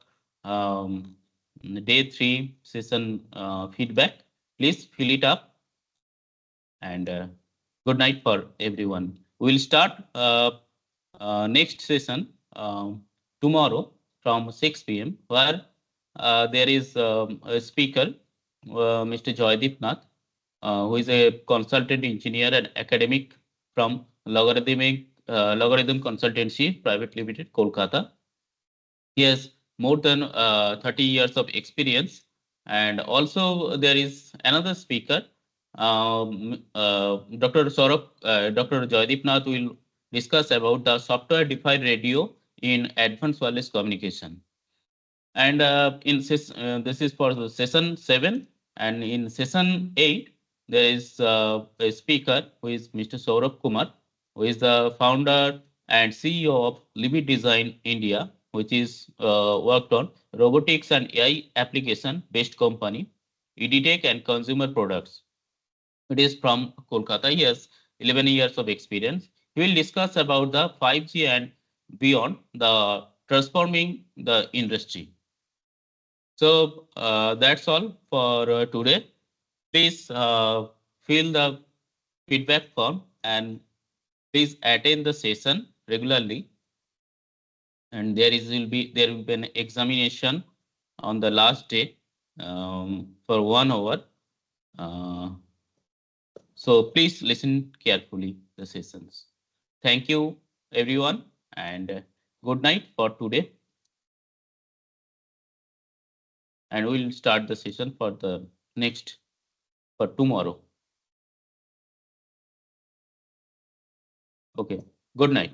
day 3 session feedback. Please fill it up. And good night for everyone. We'll start next session tomorrow from 6 p.m. where there is a speaker, Mr. Joydeep Nath, who is a consultant engineer and academic from Logarithm Consultancy Private Limited, Kolkata. He has more than 30 years of experience. And also there is another speaker, Dr. Joydeep Nath will discuss about the software-defined radio in advanced wireless communication. And this is for the session 7. And in session 8, there is a speaker who is Mr. Saurabh Kumar, who is the founder and CEO of Limit Design India, which is worked on robotics and AI application-based company, EdTech and consumer products. It is from Kolkata. He has 11 years of experience. He will discuss about the 5G and beyond, the transforming the industry. So that's all for today. please fill the feedback form and please attend the session regularly. And there will be an examination on the last day for 1 hour. So please listen carefully the sessions. Thank you everyone, and good night for today. And we'll start the session for the next for tomorrow. Okay, good night.